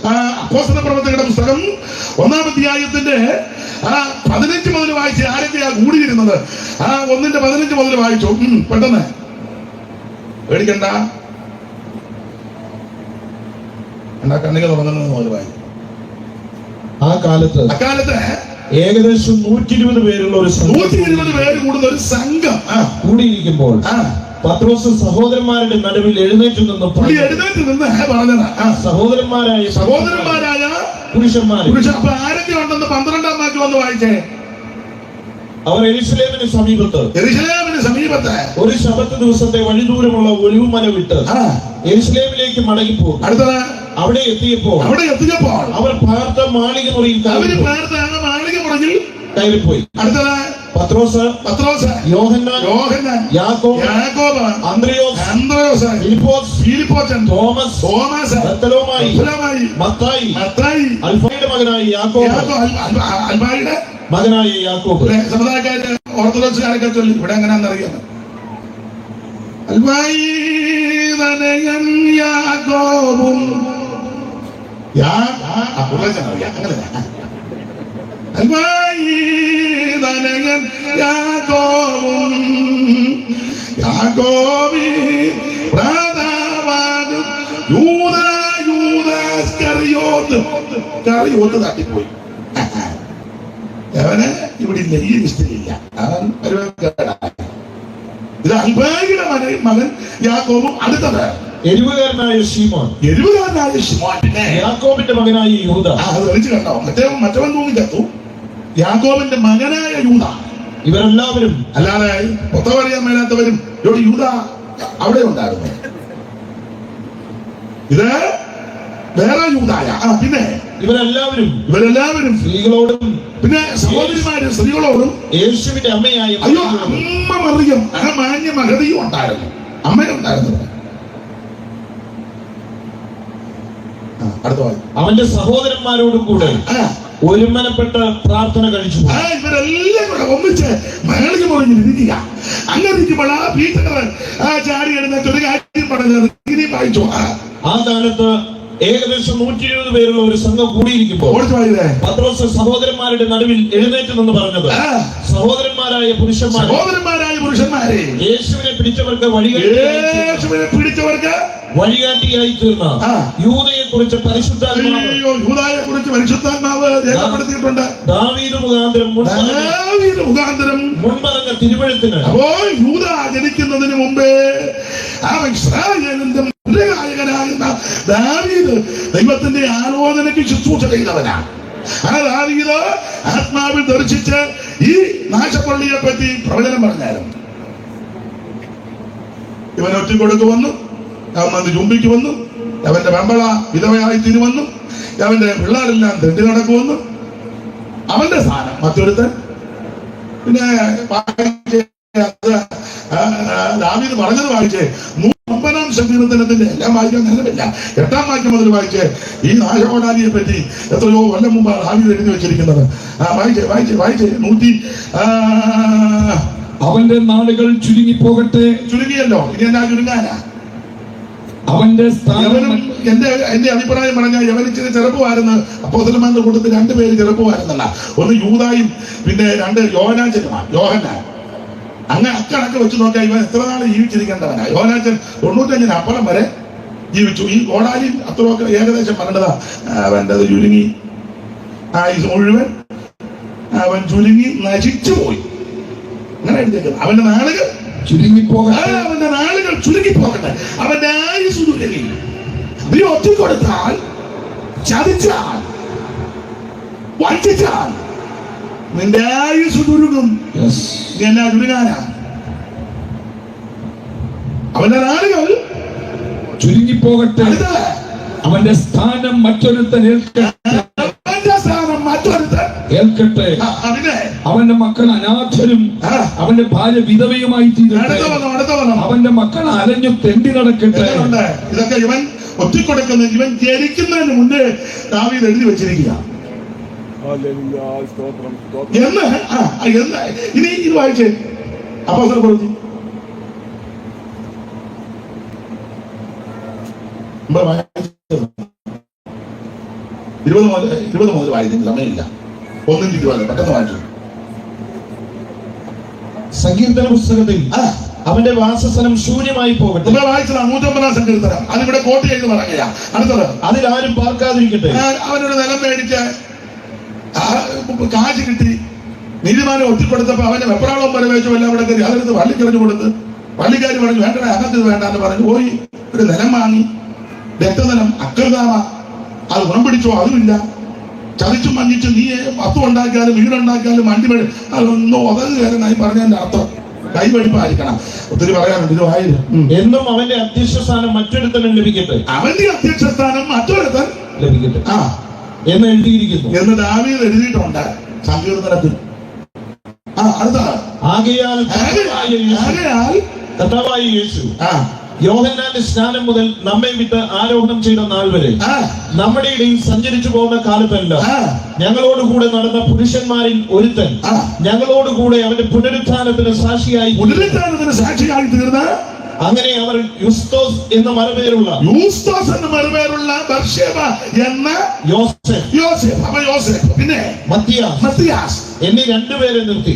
അപ്പോസ്തല പ്രവർത്തനങ്ങളുടെ പുസ്തകം 1-ാം അധ്യായത്തിന്റെ 15 മുതൽ വായിച്ച് ആരൊക്കെയാ കൂടിയിരുന്നത്? 1:15 മുതൽ വായിച്ചു. പെട്ടെന്ന് പേടിക്കണ്ട, കണ്ണിക തുടങ്ങുന്നത് മുതൽ വായിച്ചു. അക്കാലത്ത് ഏകദേശം 120 പേരുള്ള ഒരു 120 പേര് കൂടുന്ന ഒരു സംഘം കൂടിയിരിക്കുമ്പോൾ പത്രോസ് സഹോദരന്മാരുടെ നടുവിൽ എഴുന്നേറ്റ് നിന്ന് പറഞ്ഞത് സഹോദരന്മാരായ പുരുഷന്മാർ. ആരൊക്കെ ഉണ്ടെന്ന് 12-ാം വാക്യം ഒന്ന് വായിച്ചേ. അവർ യെരൂശലേമിന് സമീപത്ത് ഒരു ശബത്ത് ദിവസത്തെ വഴിദൂരമുള്ള ഒലിവുമല വിട്ട് യെരൂശലേമിലേക്ക് മടങ്ങിപ്പോകും. അടുത്തത് അവിടെ എത്തിയപ്പോൾ അവർ പാർത്ത മാളിക മുറിയിൽ കയറിപ്പോയി. അടുത്തത് പത്രോസ്, യോഹന്നാൻ, യാക്കോബ്, അന്ത്രയോസ്, ഫിലിപ്പോസ്, തോമസ്, ബർത്തലോമായി, മത്തായി, അൽഫായുടെ മകനായ യാക്കോബ്. സമുദായക്കാര് ഓർത്തഡോക്സുകാരൊക്കെ ചൊല്ലി ഇവിടെ എങ്ങനെയാണെന്നറിയാം. യാക്കോബും കറിയോത്ത് തട്ടിപ്പോയി. അവന് ഇവിടെ ഇല്ല, ഈ ലിസ്റ്റിലില്ല. അവൻ ഇത് അൽബായിയുടെ മകൻ യാക്കോബും. അടുത്തത് എരിവുകാരനായ ശിമോൻ, പിന്നെ യാക്കോബിന്റെ മകനായ യൂദ. അത് കളിച്ചു കണ്ടോ? മറ്റവൻ തൂങ്ങി ചത്തു. യാക്കോബിന്റെ മകനായ യൂദ. ഇവരെല്ലാവരും, അല്ലാതെ മൊത്തം അറിയാൻ മേലാത്തവരും യൂദ അവിടെ ഉണ്ടായിരുന്നു. ഇത് വേറെ യൂദായ. പിന്നെ ഇവരെല്ലാവരും സ്ത്രീകളോടും, പിന്നെ സഹോദരിമാരും സ്ത്രീകളോടും യേശുവിന്റെ അമ്മയായ അമ്മ മറിയം മാന്യ മഹതിയും ഉണ്ടായിരുന്നു, അമ്മയുണ്ടായിരുന്നു. അവന്റെ സഹോദരന്മാരോടും കൂടെ ഒരുമനപ്പെട്ട് പ്രാർത്ഥന കഴിച്ചു. ഇവരെല്ലാം കൂടെ ഒന്നിച്ച് മകളിക്ക് പറഞ്ഞിരിക്കുക. അങ്ങനെ ചാടി എഴുന്നേറ്റ് ഒരു കാര്യം പറഞ്ഞത് ഇനി വായിച്ചു. ആ കാലത്ത് ഏകദേശം 120 പേരുള്ള ഒരു സംഘം കൂടിയിരിക്കുമ്പോൾ പത്രോസ് സഹോദരന്മാരുടെ നടുവിൽ എഴുന്നേറ്റ് നിന്ന് പറഞ്ഞത്, സഹോദരന്മാരായ പുരുഷന്മാരെ, യേശുവിനെ പിടിച്ചവർക്ക് വഴികാട്ടിയായി തീർന്ന യൂദയെ കുറിച്ച് പരിശുദ്ധാത്മാവ് രേഖപ്പെടുത്തിയിട്ടുണ്ട്. ദാവീദ് മുഖാന്തരം മുൻപറഞ്ഞ തിരുവഴുത്തിന് യൂദ ജനിക്കുന്നതിന് മുമ്പേ ഇസ്രായേലിന്റെ നായകനാകുന്ന ദാവീദ് ദൈവത്തിന്റെ ആലോചനയ്ക്ക് ശുശ്രൂഷ ചെയ്തവനാണ്. ആ ദാവീദ് ആത്മാവിൽ ദർശിച്ച് ഈ നാശപ്പള്ളിയെ പറ്റി പ്രവചനം പറഞ്ഞായിരുന്നു. ഇവൻ ഒറ്റക്കൊടുക്ക് വന്നു, അവൻ ചുംബിക്ക് വന്നു, അവന്റെ വെമ്പള വിധവയായി തിരുവന്നു, അവന്റെ പിള്ളേരെല്ലാം തെണ്ടി നടക്കുവന്നു. അവന്റെ സ്ഥാനം മറ്റൊരുത്തൻ. പിന്നെ ദാവീദ് പറഞ്ഞത് വായിച്ചേ. 9-ാം സങ്കീർത്തനത്തിന്റെ എല്ലാം വായിക്കാൻ നേരമില്ല. 8-ാം വാക്യം മുതൽ വായിച്ച് ഈ നാശകോടാലിയെ പറ്റി എത്രയോ കൊല്ലം മുമ്പാണ് ദാവീദ് എഴുതി വെച്ചിരിക്കുന്നത്. വായിച്ചേ 100. അവന്റെ നാളുകൾ ചുരുങ്ങിപ്പോകട്ടെ. ചുരുങ്ങിയല്ലോ, ഇനി എന്നാ ചുരുങ്ങാനാ? അവന്റെ സ്ഥാനം, എന്റെ അഭിപ്രായം പറഞ്ഞാൽ യവനിച്ചിരി ചെറുപ്പമായിരുന്നു. അപ്പോസ്തലന്മാരുടെ കൂട്ടത്തിൽ 2 പേര് ചെറുപ്പമായിരുന്നല്ല. ഒന്ന് യൂദായും പിന്നെ 2 യോഹന്നാൻ. അങ്ങ് അക്കണക്ക് വെച്ച് നോക്കിയാൽ ഇവൻ എത്ര നാൾ ജീവിച്ചിരിക്കേണ്ടവനാ. യോഹന്നാൻ 95 അപ്പുറം വരെ ജീവിച്ചു. ഈ കോടാലി അത്രയൊക്കെ ഏകദേശം പറഞ്ഞതാ. അവൻ്റെ ചുരുങ്ങി ആയുസ് മുഴുവൻ അവൻ ചുരുങ്ങി നശിച്ചു പോയി. അങ്ങനെ എഴുതിയേക്കുന്നത്. അവന്റെ നാളുകൾ ചുരുങ്ങിപ്പോകട്ടെ. അവന്റെ ആയുസ് ചുരുങ്ങി. നീ ഒറ്റിക്കൊടുത്താൽ, ചതിച്ചാൽ, വഞ്ചിച്ചാൽ നിന്റെ ആയുസ് ചുരുങ്ങും. എന്നാ ചുരുങ്ങാനാ? അവന്റെ നാളുകൾ ചുരുങ്ങിപ്പോകട്ടെ. അവന്റെ സ്ഥാനം മറ്റൊരുത്തൻ ഏൽക്കട്ടെ. അവന്റെ മക്കൾ അനാഥരും അവന്റെ ഭാര്യ വിധവയുമായി തീരട്ടെ. അവന്റെ മക്കൾ അലഞ്ഞു തെണ്ടി നടക്കട്ടെ. ഇതൊക്കെ ഇവൻ ഒറ്റിക്കൊടുക്കുന്ന, ഇവൻ ജനിക്കുന്നതിന് മുന്നേ ദാവീദ് എഴുതി വെച്ചിരിക്കുക. ഇനി ഇത് വായിച്ചേ. അപ്പോസ്തല പ്രവൃത്തി 20 മുതൽ വായിക്കുന്ന സമയമില്ല. 1-20 പെട്ടെന്ന് വായിച്ചു. സങ്കീർത്തന പുസ്തകത്തിൽ അവന്റെ വാസസ്ഥലം ശൂന്യമായി പോകട്ടെ. വായിച്ചതാണ് 150 സങ്കീർത്തനം. അതിവിടെ കോട്ട് ചെയ്ത് പറയുക. അടുത്തത്, അതിൽ ആരും പാർക്കാതിരിക്കട്ടെ. അവനൊരു നിലം മേടിച്ച് കാശ് കിട്ടി, നീതിമാനെ ഒറ്റിക്കൊടുത്തപ്പോ അവന്റെ വെപ്രാളം പരവേശം എല്ലാം ഇവിടെ കയറി അതെടുത്ത് വള്ളിക്കെറിഞ്ഞു കൊടുത്ത്, വള്ളിക്കാരി പറഞ്ഞു വേണ്ട, അകത്ത് വേണ്ടാന്ന് പറഞ്ഞു പോയി ഒരു നിലം വാങ്ങി. രക്തനിലം, അക്രതാമ, അത് ഗുണം പിടിച്ചോ അതുമില്ല. ചതിച്ചും മഞ്ഞിച്ചും നീ പത്തു ഉണ്ടാക്കിയാലും വീടുണ്ടാക്കിയാലും വണ്ടി അതൊന്നും ഒതക് കയറുന്നായി പറഞ്ഞതിന്റെ അർത്ഥം കൈവഴിപ്പായിരിക്കണം. ഒത്തിരി പറയാനുണ്ട്. ഇത് വായില്ല. എന്നും അവന്റെ അധ്യക്ഷ സ്ഥാനം മറ്റൊരുത്തനും ലഭിക്കട്ടെ. അവന്റെ അധ്യക്ഷ സ്ഥാനം മറ്റൊരുത്തൻ ലഭിക്കട്ടെ എന്ന് എഴുതിയിരിക്കുന്നു എന്ന് ദാവീദ് എഴുതിയിട്ടുണ്ട് സങ്കീർത്തനത്തിൽ. അടുത്ത, ആകയാൽ കർത്താവായ യേശു യോഹന്നാന്റെ സ്നാനം മുതൽ നമ്മെ വിട്ട് ആരോഹണം ചെയ്ത നാൾ വരെ നമ്മുടെ ഇടയിൽ സഞ്ചരിച്ചു പോകുന്ന കാലത്തല്ല ഞങ്ങളോടുകൂടെ നടന്ന പുരുഷന്മാരിൽ ഒരുത്തൻ ഞങ്ങളോടുകൂടെ അവന്റെ പുനരുത്ഥാനത്തിന് സാക്ഷിയായി തീർന്ന, അങ്ങനെ അവർ യുസ്തോസ് എന്ന മറുപേരുള്ള ബർശേബ എന്ന യോസേഫ്, പിന്നെ മത്തിയാസ് എന്നീ രണ്ടുപേരെ നിർത്തി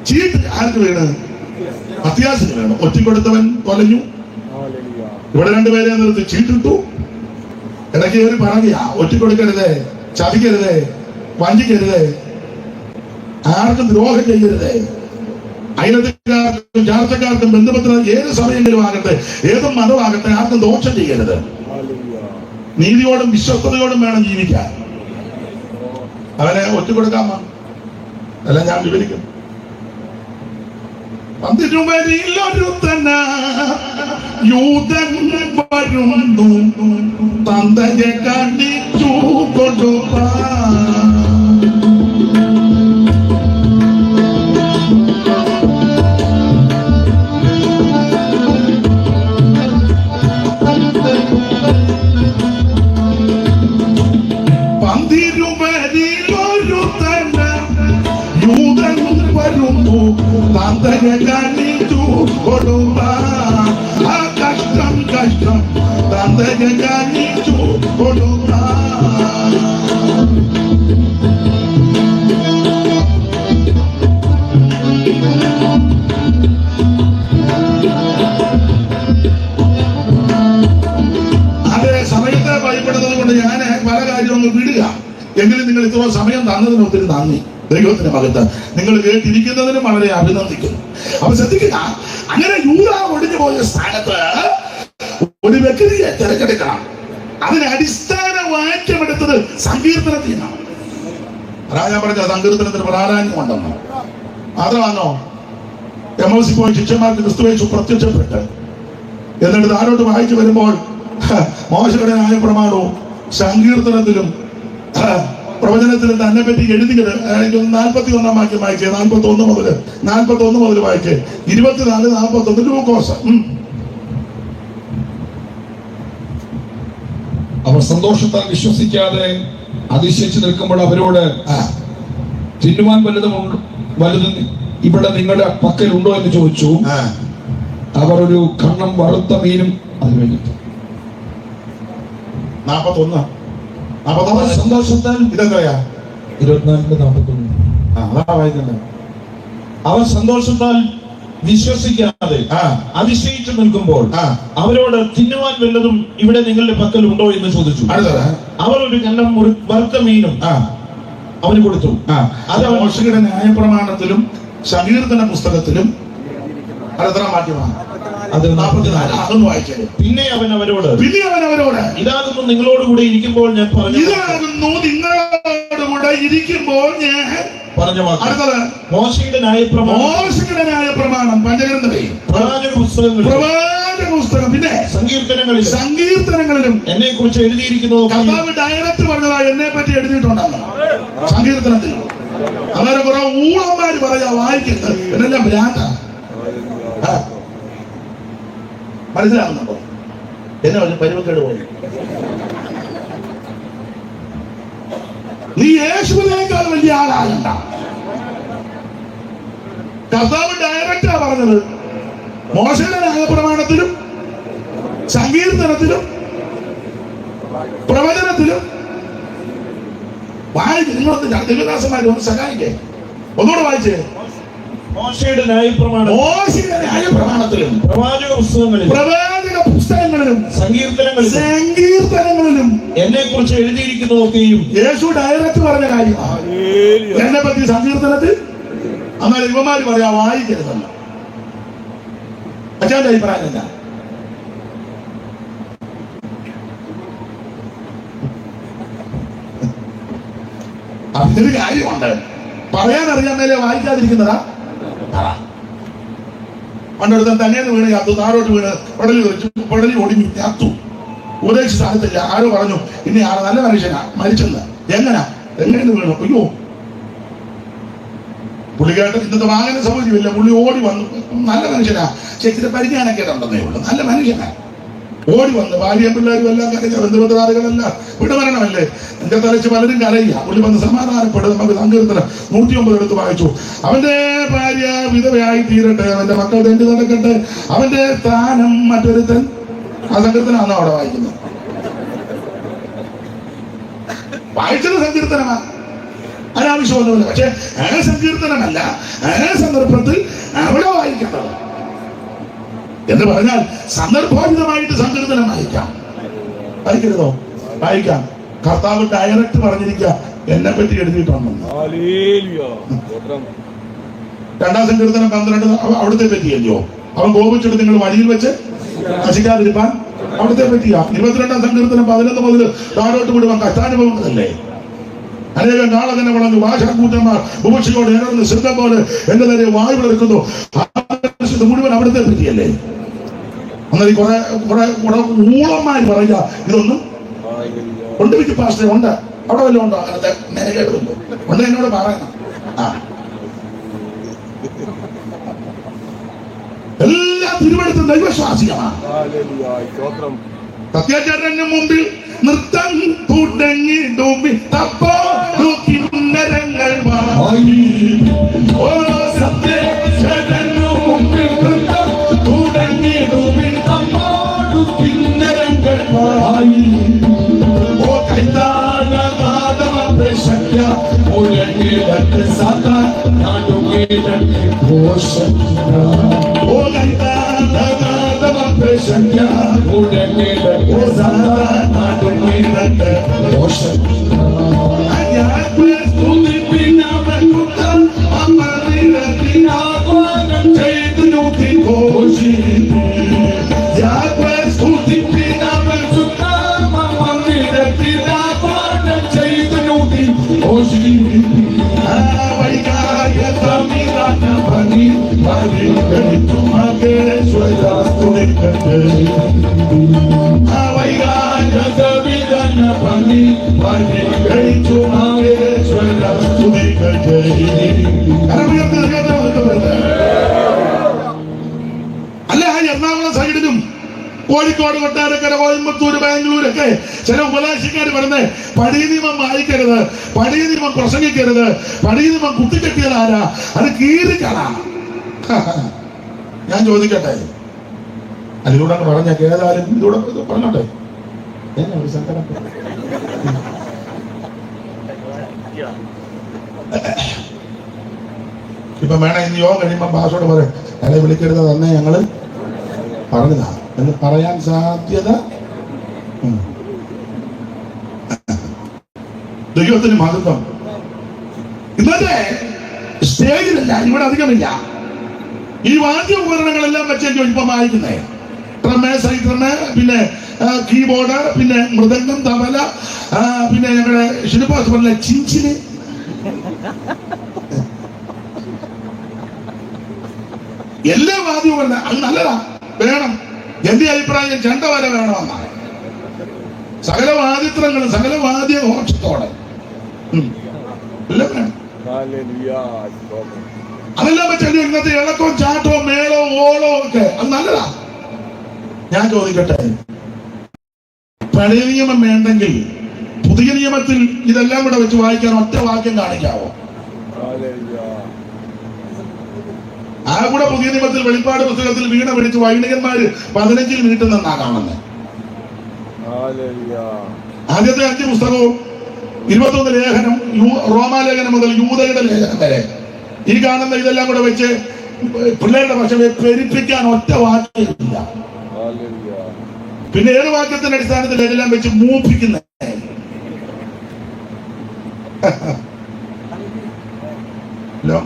ചീട്ട് ആർക്ക് വീണ്? മത്തിയാസിന് വേണം. ഒറ്റിക്കൊടുത്തവൻ കൊലഞ്ഞു. ഇവിടെ രണ്ടുപേരെ നിർത്തി ചീട്ടിട്ടു. ഇടയ്ക്ക് ഒരു പറയുക, ഒറ്റിക്കൊടുക്കരുതേ, ചതിക്കരുതേ, വഞ്ചിക്കരുതേ, ആർക്കും ദ്രോഹം ചെയ്യരുതേ, അയലത്തുകാർക്കും ചാർച്ചക്കാർക്കും ബന്ധുപത്രം ഏത് സമയങ്ങളിലും ആകട്ടെ, ഏത് മതമാകട്ടെ, ആർക്കും ദോഷം ചെയ്യരുത്. നീതിയോടും വിശ്വസ്തയോടും വേണം ജീവിക്കാൻ. അവനെ ഒറ്റുകൊടുക്കാമോ? അല്ല, ഞാൻ വിവരിക്കും. പന്തിരുവരിലൊരുത്തന യൂതൻ വരുന്നു, തന്തയെ കാണിച്ചു കൊടുപ്പാ. കാണിച്ചു കൊടുപ്പാ. കഷ്ടം തന്തയെ കാണിച്ചു കൊടുപ്പാ. അതേ സമയത്തെ ഭയപ്പെടുന്നത് കൊണ്ട് ഞാൻ പല കാര്യങ്ങളും വിടുക. എങ്കിലും നിങ്ങൾ ഇത്ര സമയം തന്നതിന് ഒത്തിരി നന്ദി. ദൈവത്തിന്റെ മകത്ത് നിങ്ങൾ കേട്ടിരിക്കുന്നതിനും വളരെ അഭിനന്ദിക്കുന്നു. അപ്പൊ ശ്രദ്ധിക്കുക, അങ്ങനെ യൂദ ഒടിഞ്ഞു പോയ സ്ഥാനത്ത് ഒരു വ്യക്തിയെ തിരഞ്ഞെടുക്കണം. അതിന് അടിസ്ഥാന വാക്യമെടുത്തത് സങ്കീർത്തനത്തിൽ നിന്നാണ്. ഞാൻ പറഞ്ഞ സങ്കീർത്തനത്തിന് പ്രാധാന്യമുണ്ടെന്നോ മാത്രമാണോ? എംഒസി പോയി ശിഷ്യന്മാർക്ക് ക്രിസ്തുവേശു പ്രത്യക്ഷപ്പെട്ട് എന്നിട്ട് താരോട്ട് വായിച്ചു വരുമ്പോൾ മോശയുടെ ന്യായപ്രമാണവും സങ്കീർത്തനത്തിലും പ്രവചനത്തിൽ തന്നെ പറ്റി എഴുതിയത് 41 വാക്യം വായിച്ചേ, 41 മുതൽ വായിച്ചേ, 24-41 ലൂക്കോസ്. അവർ സന്തോഷത്താൽ വിശ്വസിക്കാതെ അതിശയിച്ചു നിൽക്കുമ്പോൾ അവരോട് തിന്നുവാൻ വല്ലതും ഇവിടെ നിങ്ങളുടെ പക്കലുണ്ടോ എന്ന് ചോദിച്ചു. അവർ ഒരു കണ്ണം വറുത്ത മീനും അത് കഴിഞ്ഞിട്ട് 41 സന്തോഷത്താൽ ഇതെത്രയാ? 24-41 അവർ സന്തോഷത്താൽ വിശ്വസിക്കാതെ അതിശയിച്ചു നിൽക്കുമ്പോൾ അവരോട് തിന്നുവാൻ വല്ലതും ഇവിടെ നിങ്ങളുടെ പക്കൽ ഉണ്ടോ എന്ന് ചോദിച്ചു. അവർ ഒരു കണ്ണം വറുത്ത മീനും അവന് കൊടുത്തു. അത് മോശയുടെ ന്യായപ്രമാണത്തിലും സങ്കീർത്തന പുസ്തകത്തിലും അതെത്ര മാറ്റമാണ്? അത് 44. അതൊന്ന് വായിച്ചത്. പിന്നെ അവൻ അവരോട് ഇതാകുന്നു നിങ്ങളോടുകൂടെ ഇരിക്കുമ്പോൾ ഞാൻ പറഞ്ഞു അടുത്തത് മോശയുടെ ന്യായപ്രമാണം പഞ്ചഗ്രന്ഥമേ, പ്രവാചക പുസ്തകം, പിന്നെ സങ്കീർത്തനങ്ങളിലും എന്നെ കുറിച്ച് എഴുതിയിരിക്കുന്നത്. കർത്താവ് ഡയറക്റ്റ് പറഞ്ഞതാ എന്നെ പറ്റി എഴുതിയിട്ടുണ്ടെന്ന് സങ്കീർത്തനത്തിൽ. അങ്ങനെ കുറെ ഊളന്മാര് പറയാ വായിക്കുന്നത് എന്നെല്ലാം ഭ്രാന്ത. മനസ്സിലാകുന്നുണ്ടോ? എന്നെ ഒരു പരിവക്കേട് പോയി. നീ യേശുവിനേക്കാൾ വലിയ ആളാകണ്ട. കർത്താവ് ഡയറക്റ്റാ പറഞ്ഞത്. മോശയുടെ ന്യായപ്രമാണത്തിലും സങ്കീർത്തനത്തിലും പ്രവചനത്തിലും. വായിക്കും. നിങ്ങളൊന്ന് ദേവദാസന്മാർ ഒന്ന് സഹായിക്കേ, ഒന്നുകൂടെ വായിച്ചേ. മോശയുടെ ന്യായപ്രമാണത്തിലും പ്രവാചക പുസ്തകങ്ങളിലും സങ്കീർത്തനങ്ങളിലും എന്നെ കുറിച്ച് എഴുതിയിരിക്കുന്നതൊക്കെയും യേശു ഡയറക്റ്റ് പറഞ്ഞ കാര്യം. എന്നെ പറ്റി സങ്കീർത്തനത്തിൽ. എന്നാൽ ഇവന്മാര് പറയാ വായിക്കരുതല്ല. അച്ഛന്റെ അഭിപ്രായം എന്താ? അതിനൊരു കാര്യമുണ്ട്. പറയാനറിയാൻ മേലെ വായിക്കാതിരിക്കുന്നതാ. പണ്ടെടുത്ത തന്നെയെന്ന് വീണ് ചത്തു, താഴോട്ട് വീണ് പടലി ഒടിഞ്ഞു ചത്തു. ഉപദേശിച്ച സ്ഥാനത്തില്ല. ആരോ പറഞ്ഞു ഇനി ആള് നല്ല മനുഷ്യനാ, മരിച്ചെന്ന്. എങ്ങനെയെന്ന് വീണു. അയ്യോ, പുള്ളിക്കായിട്ട് ഇന്നത്തെ വാഹന സൗകര്യമില്ല. പുള്ളി ഓടി വന്നു. നല്ല മനുഷ്യനാ, ശക്തിയുടെ പരിജ്ഞാനൊക്കെ ഉണ്ടെന്നേ ഉള്ളൂ. നല്ല മനുഷ്യനാ. ഓടി വന്ന് ഭാര്യയും പിള്ളേരും എല്ലാം കരയുക, ബന്ധുബന്ധുവാദികളെല്ലാം വിടമരണമല്ലേ. എന്റെ തലച്ച് പലരും കരയുക. പുള്ളി വന്ന് സമാധാനപ്പെടും. നമുക്ക് സങ്കീർത്തനം 109 എടുത്ത് വായിച്ചു. അവന്റെ ഭാര്യ വിധവയായി തീരട്ടെ, അവന്റെ മക്കൾ തെണ്ടി നടക്കട്ടെ, അവന്റെ സ്ഥാനം മറ്റൊരുത്തൻ. ആ സങ്കീർത്തനാണ് അവിടെ വായിക്കുന്നത്. വായിച്ചത് സങ്കീർത്തനമാ, അനാവശ്യമൊന്നുമില്ല. പക്ഷെ ആ സങ്കീർത്തനമല്ല ആ സന്ദർഭത്തിൽ അവിടെ വായിക്കേണ്ടത്. എന്ന് പറഞ്ഞാൽ സന്ദർഭോചിതമായിട്ട് സങ്കീർത്തനം വായിക്കരുതോ? വായിക്കാം. കർത്താവ് ഡയറക്റ്റ് പറഞ്ഞിരിക്കുക, എന്നെ പറ്റി എഴുതിയിട്ടുണ്ടെന്ന്. 2-ാം സങ്കീർത്തനം 12 അവിടുത്തെ പറ്റിയല്ലോ. അവൻ കോപിച്ചിട്ട് നിങ്ങൾ വഴിയിൽ വെച്ച് നശിക്കാതിരിപ്പാൻ അവിടുത്തെ പറ്റിയാ. 22-ാം സങ്കീർത്തനം 11 മുതൽ താഴോട്ട് വിടുവാൻ കഷ്ടാനുഭവങ്ങളല്ലേ. അനേകം നാളങ്ങനെ വളർന്നു ഭാഷാക്കൂറ്റന്മാർ ഉപേക്ഷിക്കോട് ഏറെന്ന് ശൃംഗം പോലെ എന്റെ നേരെ വായു വിളർക്കുന്നു. മുഴുവൻ അവിടുത്തെ പറ്റിയല്ലേ. എന്നാൽ കുറെ ഊളന്മാര് പറയുക ഇതൊന്നും ഉണ്ട്. വിറ്റ് പാസ്റ്റർ ഉണ്ട്, അവിടെ വല്ലതും ഉണ്ടോ? അങ്ങനത്തെ നേരേടുണ്ടോ? ഉണ്ട്, എന്നോട് പറയണം. എല്ലാ തിരുവഴുത്തും ദൈവശ്വാസികമാണ്. സത്യാചാര്യന്റെ മുമ്പിൽ നൃത്തം തുടങ്ങിടും കിന്നരങ്ങൾ. അല്ല, എറണാകുളം സൈഡിലും കോഴിക്കോട്, കൊട്ടാരക്കര, കോയമ്പത്തൂർ, ബാംഗ്ലൂരൊക്കെ ചില ഉപദേശക്കാർ പറയുന്നത് പഴയ നിയമം വായിക്കരുത്, പഴയ നിയമം പ്രസംഗിക്കരുത്, പഴയ നിയമം കുത്തിക്കെട്ടിയതാരാ, അത് കീറിക്കളാണ്. ഞാൻ ചോദിക്കട്ടെ, അതിലൂടെ പറഞ്ഞ ഏതായാലും ഇതിലൂടെ പറഞ്ഞോട്ടെ. ഒരു സങ്കടം. ഇപ്പൊ വേണം ഇന്ന് യോഗം കഴിയുമ്പോ പാസ്വേഡ് പറയും, ഞങ്ങളെ വിളിക്കരുത് തന്നെ ഞങ്ങള് പറഞ്ഞതാ എന്ന് പറയാൻ സാധ്യത. ദൈവത്തിന് മഹത്വം. ഇന്നത്തെ സ്റ്റേജിലല്ല, ഇവിടെ അധികമില്ല. ഈ വാദ്യ ഉപകരണങ്ങളെല്ലാം വെച്ച് ഇപ്പൊ വായിക്കുന്നേ. ട്രമേ, സൈട്രമേ, പിന്നെ കീബോർഡ്, പിന്നെ മൃദംഗം, തബല, പിന്നെ ഞങ്ങളുടെ ശില്പാസ് പറഞ്ഞ ചിഞ്ചിന്, എല്ലാ വാദ്യവും അത് നല്ലതാ, വേണം. എന്റെ അഭിപ്രായം ചെണ്ട വര വേണമെന്നാണ്. സകല വാദ്യത്രങ്ങളും സകല വാദ്യ ഘോഷത്തോടെ എല്ലാം വേണം. അതെല്ലാം വെച്ചാൽ ഇന്നത്തെ ഇളക്കവും ചാട്ടവും മേളവും ഓളവും ഒക്കെ അത് നല്ലതാ. ഞാൻ ചോദിക്കട്ടെ, പഴയ നിയമം വേണ്ടെങ്കിൽ പുതിയ നിയമത്തിൽ ഇതെല്ലാം കൂടെ വെച്ച് വായിക്കാൻ ഒറ്റ വാക്യം കാണിക്കാവോ? ആ കൂടെ പുതിയ നിയമത്തിൽ വെളിപ്പാട് പുസ്തകത്തിൽ വീണ പിടിച്ച് വൈദികന്മാര് 15 നീട്ടുന്നെന്നാ കാണുന്നത്. ആദ്യത്തെ 5 പുസ്തകവും 21 ലേഖനം, റോമാലേഖനം മുതൽ യൂദയുടെ ലേഖനം വരെ, ഈ കാണുന്ന ഇതെല്ലാം കൂടെ വെച്ച് പിള്ളേരുടെ ഭാഷയെ പെരുപ്പിക്കാൻ ഒറ്റ വാക്കില്ല. പിന്നെ ഏത് വാക്യത്തിന്റെ അടിസ്ഥാനത്തിൽ എല്ലാം വെച്ച് മൂപ്പിക്കുന്ന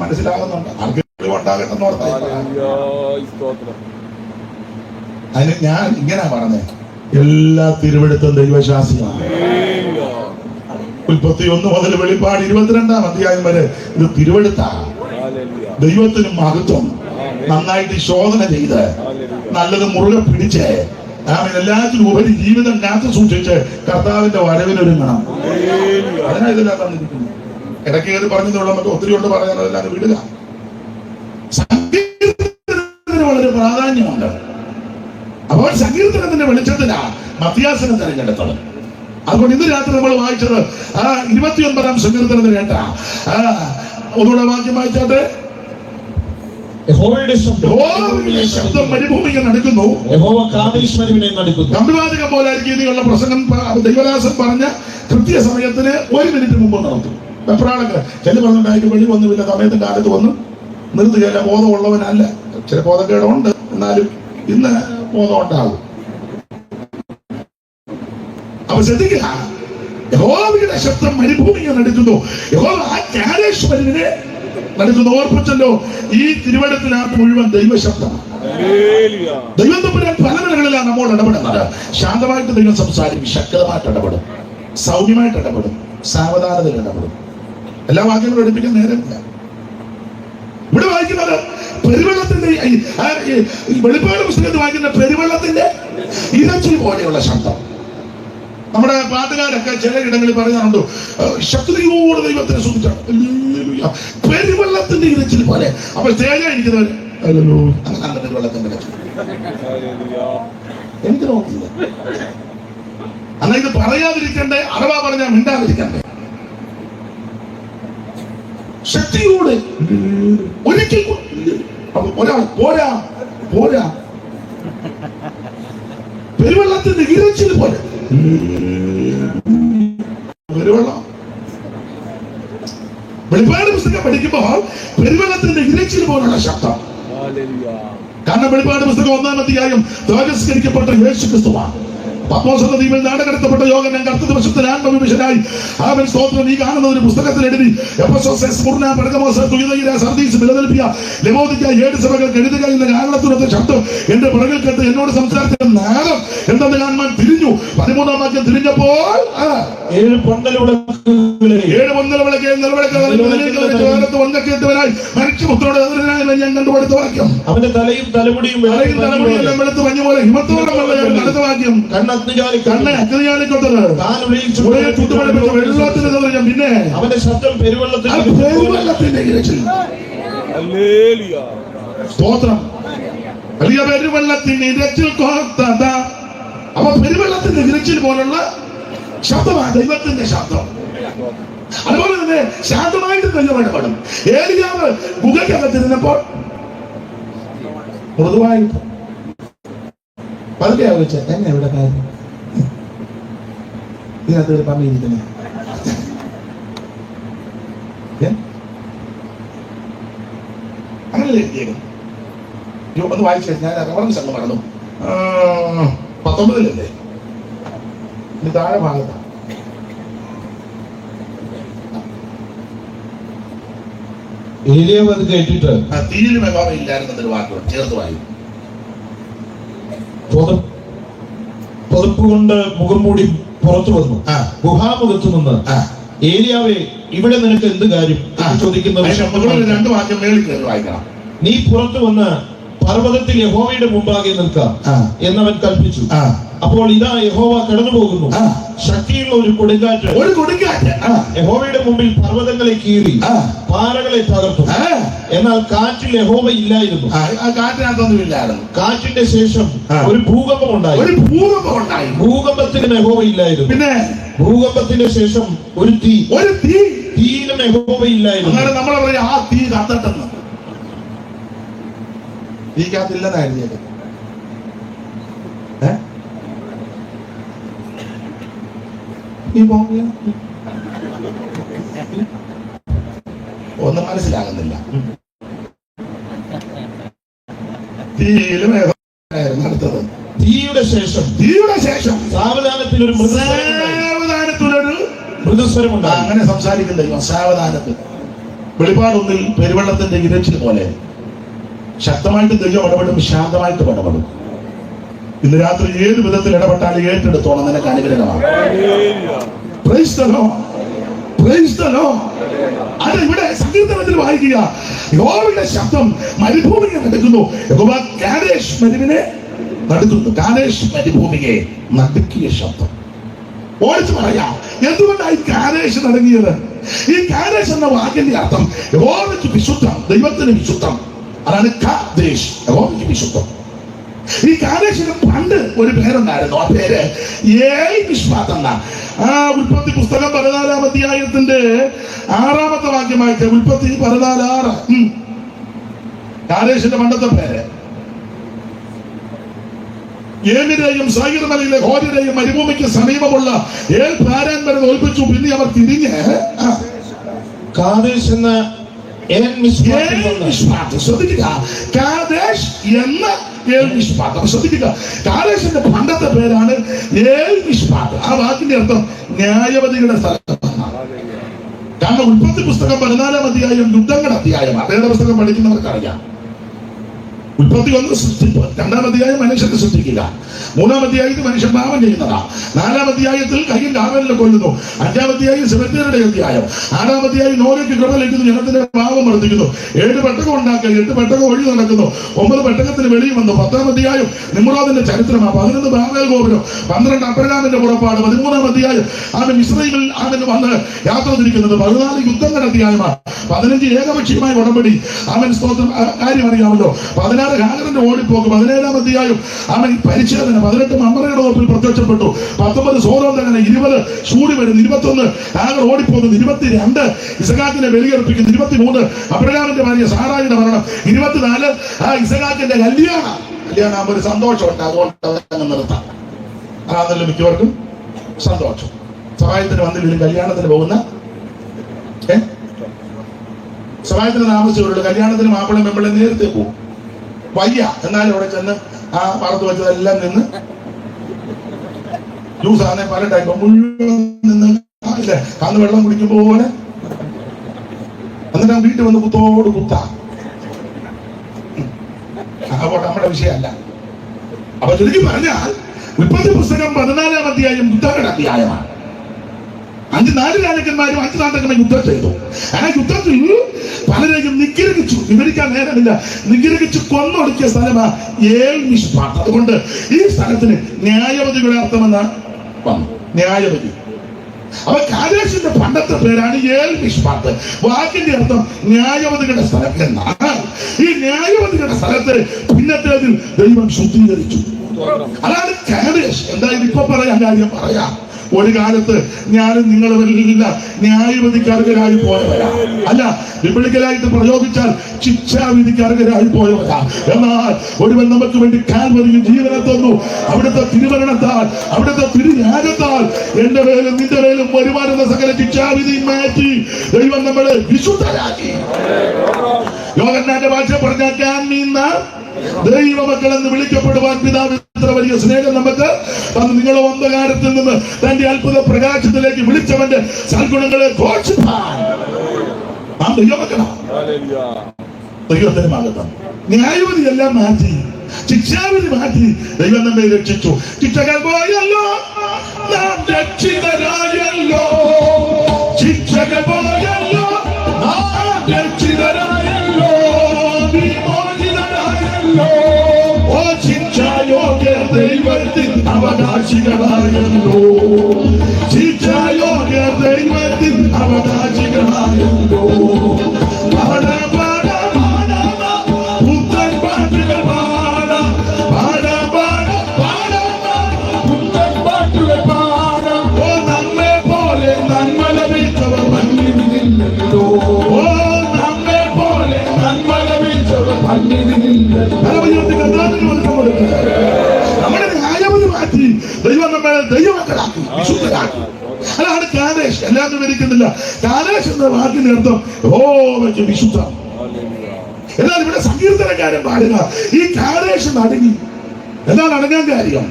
മനസ്സിലാകുന്നുണ്ട്. ഉണ്ടാകട്ടെന്ന് ഓർത്താ അതിന് ഞാൻ ഇങ്ങനെ പറഞ്ഞേ, എല്ലാ തിരുവെടുത്തും ദൈവശാസ്ത്രമാണ്. ഉൽപ്പത്തി 1 മുതൽ വെളിപ്പാട് 22-ാം അധ്യായം വരെ ഇത് തിരുവെടുത്താണ്. ദൈവത്തിന് മഹത്വം. നന്നായിട്ട് ശോധന ചെയ്ത് നല്ലത് മുറുകെ പിടിച്ച് എല്ലാത്തിനും ഉപരി ജീവിതം കാത്തു സൂക്ഷിച്ച് കർത്താവിന്റെ വരവിനൊരുങ്ങണം. അതിനാ ഇതെല്ലാം തന്നിരിക്കുന്നു. ഇടയ്ക്ക് കയറി പറഞ്ഞതുള്ള നമുക്ക് ഒത്തിരി കൊണ്ട് പറയാനതെല്ലാം വിടുക. സങ്കീർത്തനത്തിന് വളരെ പ്രാധാന്യമുണ്ട്. അപ്പോൾ സങ്കീർത്തനത്തിന്റെ വെളിച്ചത്തിലാണ് മത്യാസനം തെരഞ്ഞെടുത്തത്. അതുകൊണ്ട് ഇന്ന് രാത്രി നമ്മൾ വായിച്ചത് 29-ാം സങ്കീർത്തനത്തിൽ കേട്ട ഒന്നുകൂടെ വാക്യം വായിച്ചാട്ടെ. യഹോവയുടെ ശബ്ദം മരുഭൂമിക്ക് നടക്കുന്നു, കമ്പിവാതികം പോലെ രീതിയിലുള്ള പ്രസംഗം ദൈവദാസൻ പറഞ്ഞ കൃത്യസമയത്തിന് 1 മിനിറ്റ് മുമ്പ് നടത്തും. വെപ്രാളങ്ങൾ ചില പറഞ്ഞിട്ടായിട്ട് വെളി വന്നുമില്ല, സമയത്തിന്റെ കാലത്ത് വന്ന് നിർത്തുകയല്ല. ബോധമുള്ളവനല്ല, ചില ബോധക്കേടുണ്ട്, എന്നാലും ഇന്ന് ബോധം ഉണ്ടാകും. അപ്പൊ ശ്രദ്ധിക്കുക, യഹോവയുടെ ശബ്ദം മരുഭൂമിയെ നടക്കുന്നു, യഹോവ ആ ജ്ഞാനേശ്വരനെ നടക്കുന്നു. ഓർപ്പിച്ചല്ലോ, ഈ തിരുവനന്തപുരത്തിനകത്ത് മുഴുവൻ ദൈവശബ്ദമാണ്. ദൈവം തമ്പുരാൻ പല നിലകളിലാണ് നമ്മോട് ഇടപെടുന്നത്. ശാന്തമായിട്ട് ദൈവം സംസാരിക്കും, ശക്തമായിട്ട് ഇടപെടും, സൗമ്യമായിട്ട് ഇടപെടും, സാവധാനതയിൽ ഇടപെടും. എല്ലാ വാക്യങ്ങളും എടുപ്പിക്കാൻ നേരമില്ല. ഇവിടെ വായിക്കുന്നത് പെരുവെള്ളത്തിന്റെ, വെളിപ്പാട് പുസ്തകത്തിൽ വായിക്കുന്ന പെരുവെള്ളത്തിന്റെ ഇരച്ചിൽ പോലെയുള്ള ശബ്ദം. നമ്മുടെ പാട്ടുകാരൊക്കെ ചില ഇടങ്ങളിൽ പറയാറുണ്ട്, ശക്തിയോട് ദൈവത്തെ സൂചിച്ചാണ്, പെരുവെള്ളത്തിന്റെ ഇരച്ചിൽ പോലെ. അപ്പൊ സ്റ്റേജായിരിക്കുന്നവർ അങ്ങനെ പെരുവെള്ളത്തിന്റെ ഇരച്ചിൽ എനിക്ക് നോക്കില്ല. അന്ന് ഇത് പറയാതിരിക്കണ്ടേ, അഥവാ പറഞ്ഞാൽ മിണ്ടാതിരിക്കണ്ടേ. ശക്തിയോട് ഒരിക്കൽ ഒരാൾ പോരാ പോരാ, പെരുവെള്ളത്തിന്റെ ഇരച്ചിൽ പോലെ. പെരുവെള്ളം വെളിപ്പാട് പുസ്തകം പഠിക്കുമ്പോൾ പെരുവെള്ളത്തിന്റെ ഇരച്ചിൽ പോലുള്ള ശബ്ദം. കാരണം വെളിപ്പാട് പുസ്തകം 1-ാം അധ്യായം തേജസ്കരിക്കപ്പെട്ട യേശു ക്രിസ്തുവാണ്. പത്മോസ് ദ്വീപിൽ നാടകടത്തപ്പെട്ട യോഹന്നാൻ കർത്തൃവശത്തിൽ ആത്മവിഭജനായി അവൻ സ്തോത്രം ഈ കാണുന്ന ഒരു പുസ്തകത്തിൽ എഴുതി Ephesus, Smyrna, Pergamos, തുയതൈര, Sardis, Philadelphia, ലവോദിക്ക 7 സഭകൾക്ക് എഴുതുക എന്ന കാരണത്തിനൊത്ത ശബ്ദം എന്റെ പുറകിൽ കേട്ട് എന്നോട് സംസാരിച്ച നാദം എന്തെന്ന് കാണുവാൻ തിരിഞ്ഞു. 13-ാം വാക്യം തിരിഞ്ഞപ്പോൾ 7 പൊന്തലവിളക്ക് മനുഷ്യപുത്രോട് ഞാൻ കണ്ടുപടുത്ത വാക്യം. അവന്റെ തലയും തലമുടിയും എല്ലാം വെളുത്ത് മഞ്ഞ പോലെ ഹിമത്തോളം അടുത്ത വാക്യം. പിന്നെ അവന്റെ ശബ്ദം പെരുവെള്ളത്തിന്റെ ഇരച്ചിൽ. സ്തോത്രം. വലിയ പെരുവെള്ളത്തിന്റെ ഇരച്ചിൽ. അപ്പൊ പെരുവെള്ളത്തിന്റെ ഇരച്ചിൽ പോലുള്ള ശബ്ദമാണ് ദൈവത്തിന്റെ ശബ്ദം. അതുപോലെ തന്നെ ശാന്തമായിട്ട് ദൈവം ഇടപെടും. ഏലിയാവ് ഗുഹയ്ക്കകത്തിരുന്നപ്പോൾ മൃദുവായിട്ട് പതുക്കെ ആലോചിച്ച എന്നെ എവിടെ കാര്യം ഇതിനകത്ത് ഒരു പറഞ്ഞിരിക്കുന്നേ. അങ്ങനല്ലേ എത്തിയേക്കും. ഒന്ന് വായിച്ചു, ഞാൻ റെഫറൻസ് അങ്ങ് പറഞ്ഞു. 19-ലല്ലേ, ഇത് താഴെ ഭാഗത്താണ്. ഏലിയാവ് അത് കേട്ടിട്ട് തീയിൽ മെഗാവയില്ലായിരുന്നൊരു വാക്കുകൾ ചേർത്ത് വായിക്കും. പുതപ്പ് കൊണ്ട് മുഖം മൂടി പുറത്തു വന്നു. ഗുഹാമുഖത്തു നിന്ന് ഏലിയാവേ, ഇവിടെ നിനക്ക് എന്ത് കാര്യം ചോദിക്കുന്ന 2 വാക്യം മേളിൽ കയറി വായിക്കണം. നീ പുറത്തു വന്ന് പർവ്വതത്തിൽ യഹോവയുടെ മുമ്പാകെ നിൽക്കാം എന്നവൻ കൽപ്പിച്ചു. അപ്പോൾ ഇതാ യഹോവ കടന്നു പോകുന്നു, ശക്തിയുള്ള ഒരു കൊടുങ്കാറ്റ് യഹോവയുടെ മുമ്പിൽ പർവ്വതങ്ങളെ കീറി പാറകളെ തകർത്തു. എന്നാൽ കാറ്റിൽ യഹോവ ഇല്ലായിരുന്നു. കാറ്റിന്റെ ശേഷം ഒരു ഭൂകമ്പം ഉണ്ടായി. ഭൂകമ്പത്തിന് യഹോവ ഇല്ലായിരുന്നു. പിന്നെ ഭൂകമ്പത്തിന്റെ ശേഷം ഒരു തീയിലും യഹോവ ഇല്ലായിരുന്നു. നമ്മളെ പറയാ ആ തീ കത്തട്ടെന്ന്. തീക്കകത്തില്ലെന്നായിരുന്നു. നീ പോവുക. ഒന്നും മനസ്സിലാകുന്നില്ല. തീയിലും അടുത്തത് തീയുടെ ശേഷം സാവധാനത്തിലൊരു മൃദുസ്വരമുണ്ട്. അങ്ങനെ സംസാരിക്കുന്ന സാവധാനത്തിൽ. വെളിപാടൊന്നിൽ പെരുവെള്ളത്തിന്റെ ഇരച്ചിൽ പോലെ ശക്തമായിട്ട് ദൈവം ഇടപെടും, ശാന്തമായിട്ട് ഇടപെടും. ഇന്ന് രാത്രി ഏത് വിധത്തിൽ ഇടപെട്ടാലും ഏറ്റെടുത്തോണം, നിനക്ക് അനുഗ്രഹമാണ്. Praise the Lord. Praise the Lord. അത് ഇവിടെ സങ്കീർത്തനത്തിൽ വായിക്കുക, യഹോവയുടെ ശബ്ദം മരുഭൂമിയെ നടുക്കുന്നു. യഹോവ കാദേശ് മരുവിനെ നടുക്കുന്നു. കാദേശ് മരുഭൂമിയെ നടുക്കിയ ശബ്ദം. ഓടിച്ചു പറയാം, എന്തുകൊണ്ടായി കാദേശ് നടങ്ങിയത്? ഈ കാദേശ് എന്ന വാക്കിന്റെ അർത്ഥം യഹോവയ്ക്ക് വിശുദ്ധം, ദൈവത്തിന് വിശുദ്ധം. അതാണ് കാദേശ്, യഹോവയ്ക്ക് വിശുദ്ധം. ഈ കാദേശിന് പണ്ട് ഒരു പേരുണ്ടായിരുന്നു. ആ പേര് മിഷ്പാത്ത് എന്ന. ഉൽപ്പത്തി പുസ്തകം 14-ാം അധ്യായത്തിന്റെ 6-ാമത്തെ വാക്യമായിട്ട് ഉൽപ്പത്തി 14:6. കാദേശിന്റെ പണ്ടത്തെ പേര് ഏമിനെയും സൈർ മലയിലെ ഹോരിനെയും മരുഭൂമിക്ക് സമീപമുള്ള ഏൽ പാരാൻ വരെ തോൽപ്പിച്ചു. പിന്നെ അവർ തിരിഞ്ഞ് കാദേശ് എന്ന ശ്രദ്ധിക്കുക, കാദേശ് എന്ന ശ്രദ്ധിക്കുക. കാദേശിന്റെ പണ്ടത്തെ പേരാണ് ഏൽ മിഷ്പാത്ത്. ആ വാക്കിന്റെ അർത്ഥം ന്യായവതികളുടെ സ്ഥലം. കാരണം ഉൽപ്പത്തി പുസ്തകം 14-ാം അധ്യായം യുദ്ധങ്ങളുടെ അധ്യായമാണ്. വേറെ പുസ്തകം പഠിക്കുന്നവർക്ക് അറിയാം. ഉൽപ്പത്തി 1 സൃഷ്ടിപ്പ്, 2-ാം അധ്യായം മനുഷ്യനെ സൃഷ്ടിക്കുക, 3-ാം അധ്യായത്തിൽ മനുഷ്യൻ പാപം ചെയ്യുന്നതാ, 4-ാം അധ്യായത്തിൽ കയ്യിൽ ആവലിനെ കൊല്ലുന്നു, 5-ാം അധ്യായം സെബദ്യരുടെ അധ്യായം, 6-ാം അധ്യായം നോഹയ്ക്ക് കൃപ ലഭിക്കുന്നു, ജനത്തിന്റെ പാപം വർദ്ധിക്കുന്നു, 7 പെട്ടകം ഉണ്ടാക്കുക, 8 പെട്ടകം ഒഴി നടക്കുന്നു, 9 പെട്ടകത്തിന് വെളിയിൽ വന്നു, 10-ാം അധ്യായം നിമ്രോദിന്റെ ചരിത്രമാണ്, 11 ബാബേൽ ഗോപുരം, 12 അബ്രഹാമിന്റെ പുറപ്പാട്, 13-ാം അധ്യായം അവൻ ഇസ്രായേലിൽ അവൻ വന്ന് യാത്ര തിരിക്കുന്നത്, 14 യുദ്ധങ്ങളുടെ അധ്യായമാണ്, 15 ഏകപക്ഷീയമായ ഉടമ്പടി അവൻ സ്തോത്രം കാര്യം അറിയാമല്ലോ, 16 ഹാഗറിന്റെ ഓടിപ്പോക്ക്, 17-ാം അധ്യായം അവൻ പരിച്ഛേദന, 18 മമ്മറയുടെ തോപ്പിൽ പ്രത്യക്ഷപ്പെട്ടു, 19 സോദോം തകന, 20 ശൂടി വരുന്നു, 21 ഹാഗർ ഓടിപ്പോകുന്നു, 22 ഇസഹാക്കിനെ ബലിയർപ്പിക്കുന്നു, 23 അബ്രഹാമിന്റെ ഭാര്യ സാറായിയുടെ മരണം, 24 ഇസഹാക്കിന്റെ കല്യാണം ആകുമ്പോൾ ഒരു സന്തോഷമുണ്ട്. അതുകൊണ്ട് നിർത്താം. അതാണല്ലോ മിക്കവർക്കും സന്തോഷം. സഹായത്തിന് വന്നില്ലെങ്കിലും കല്യാണത്തിന് പോകുന്ന സഹായത്തിന് താമസിച്ചുള്ള കല്യാണത്തിന് മാപ്പിളയും മെമ്പിളും നേരത്തെ പോകും. വയ്യ എന്നാലും അവിടെ ചെന്ന് ആ വളർത്ത് വെച്ചതെല്ലാം നിന്ന് ജ്യൂസ് ആണെ പല ടൈപ്പ് മുഴുവൻ നിന്ന് ഇല്ലേ കന്ന് വെള്ളം കുടിക്കുമ്പോ പോലെ എന്നിട്ട് വീട്ടിൽ വന്ന് കുത്തോട് കുത്താ. അപ്പോൾ നമ്മുടെ വിഷയമല്ല. അപ്പൊ ചുരുക്കി പറഞ്ഞാൽ ഉൽപ്പത്തി പുസ്തകം 14-ാം അധ്യായം യുദ്ധങ്ങളുടെ അധ്യായമാണ്. 4 രാജാക്കന്മാരും 5 നാട്ടകന്മാരും യുദ്ധം ചെയ്തു. ആ യുദ്ധത്തിൽ പലരെയും നിഗ്രഹിച്ചു. വിവരിക്കാൻ നേരമില്ല. നിഗ്രഹിച്ചു കൊന്നൊടുക്കിയ സ്ഥലമാ ഏൽ മിഷ്പാത്ത്. അതുകൊണ്ട് ഈ സ്ഥലത്തിന് ന്യായവതിയുടെ അർത്ഥമെന്ന് വന്നു. ന്യായവതി. അപ്പൊ കാദേശിന്റെ പണ്ടത്തെ പേരാണ് ഏൽ മിഷ്പാത്ത്. വാക്കിന്റെ അർത്ഥം ന്യായവതികളുടെ സ്ഥലം എന്നാണ്. ഈ ന്യായവതികളുടെ സ്ഥലത്ത് പിന്നത്തേതിൽ ദൈവം ശുദ്ധീകരിച്ചു. അതാണ് കാദേശ്. എന്തായാലും ഇപ്പൊ പറയാൻ കാര്യം പറയാം. ഒരു കാലത്ത് ഞാനും നിങ്ങളുമെല്ലാം ന്യായവിധിക്കാർക്കരായി പോയവരാ. അല്ല, ബിബ്ലിക്കലായിട്ട് പ്രയോഗിച്ചാൽ ശിക്ഷാവിധിക്കാർക്കരായി പോയവരാ. എന്നാൽ ഒരുവൻ നമുക്ക് വേണ്ടി കാൽവരിയിൽ ജീവനെ തന്നു. അവിടുത്തെ തിരുമരണത്താൽ, അവിടുത്തെ തിരുയാഗത്താൽ എന്റെ മേലും നിന്റെ മേലും വരുമാന സകല ശിക്ഷാവിധി മാറ്റി ദൈവം നമ്മളെ വിശുദ്ധരാക്കി. യോഹന്നാന്റെ ഭാഷ പറഞ്ഞാൽ ദൈവമക്കൾ എന്ന് വിളിക്കപ്പെടുവാൻ പിതാവ് ഇത്ര വലിയ സ്നേഹം നമുക്ക് തന്നു. നിങ്ങളെ അന്ധകാരത്തിൽ നിന്ന് തന്റെ അത്ഭുത പ്രകാശത്തിലേക്ക് വിളിച്ചവന്റെ സൽഗുണങ്ങളെ ഘോഷിപ്പാൻ നാം ദൈവമക്കളാണ്. ദൈവത്തിന്റെ ഭാഗത്താണ്. ന്യായവിധി എല്ലാം മാറ്റി, ശിക്ഷാവിധി മാറ്റി ദൈവം നമ്മെ രക്ഷിച്ചു. ശിക്ഷകൾ പോയല്ലോ, നാം രക്ഷിതരായല്ലോ. ശിക്ഷകൾ പോയല്ലോ, നാം രക്ഷിതരായല്ലോ. ഓ ശിക്ഷായോഗ്യ ദൈവത്തിൽ അവകാശികളായല്ലോ. ശിക്ഷായോഗ്യ ദൈവത്തിൽ അവകാശികളായല്ലോ. പുത്തൻ പാട്ടുകൾ പാടാം, പാടാം, പാടാം, പാടാം, പുത്തൻ പാട്ടുകൾ പാടാം. ഓ നമ്മെ പോലെ നന്മ ലഭിച്ചവർ മണ്ണിനില്ലല്ലോ. ഓ നമ്മെ പോലെ നന്മ ലഭിച്ചവർ മണ്ണിനില്ലല്ലോ. നമ്മുടെ ന്യായവിധി മാറ്റി ദൈവം നമ്മളെ ദൈവമക്കളാക്കി, വിശുദ്ധരാക്കി. എല്ലാം വിവരിക്കുന്നില്ല. കാദേശ് എന്ന വാക്കിന്റെ അർത്ഥം യഹോവയ്ക്ക് വിശുദ്ധം. എന്നാൽ ഇവിടെ സങ്കീർത്തനക്കാരൻ പാടുക ഈ കാദേശ് നടുങ്ങി. എന്താണ് അടങ്ങാൻ കാര്യം?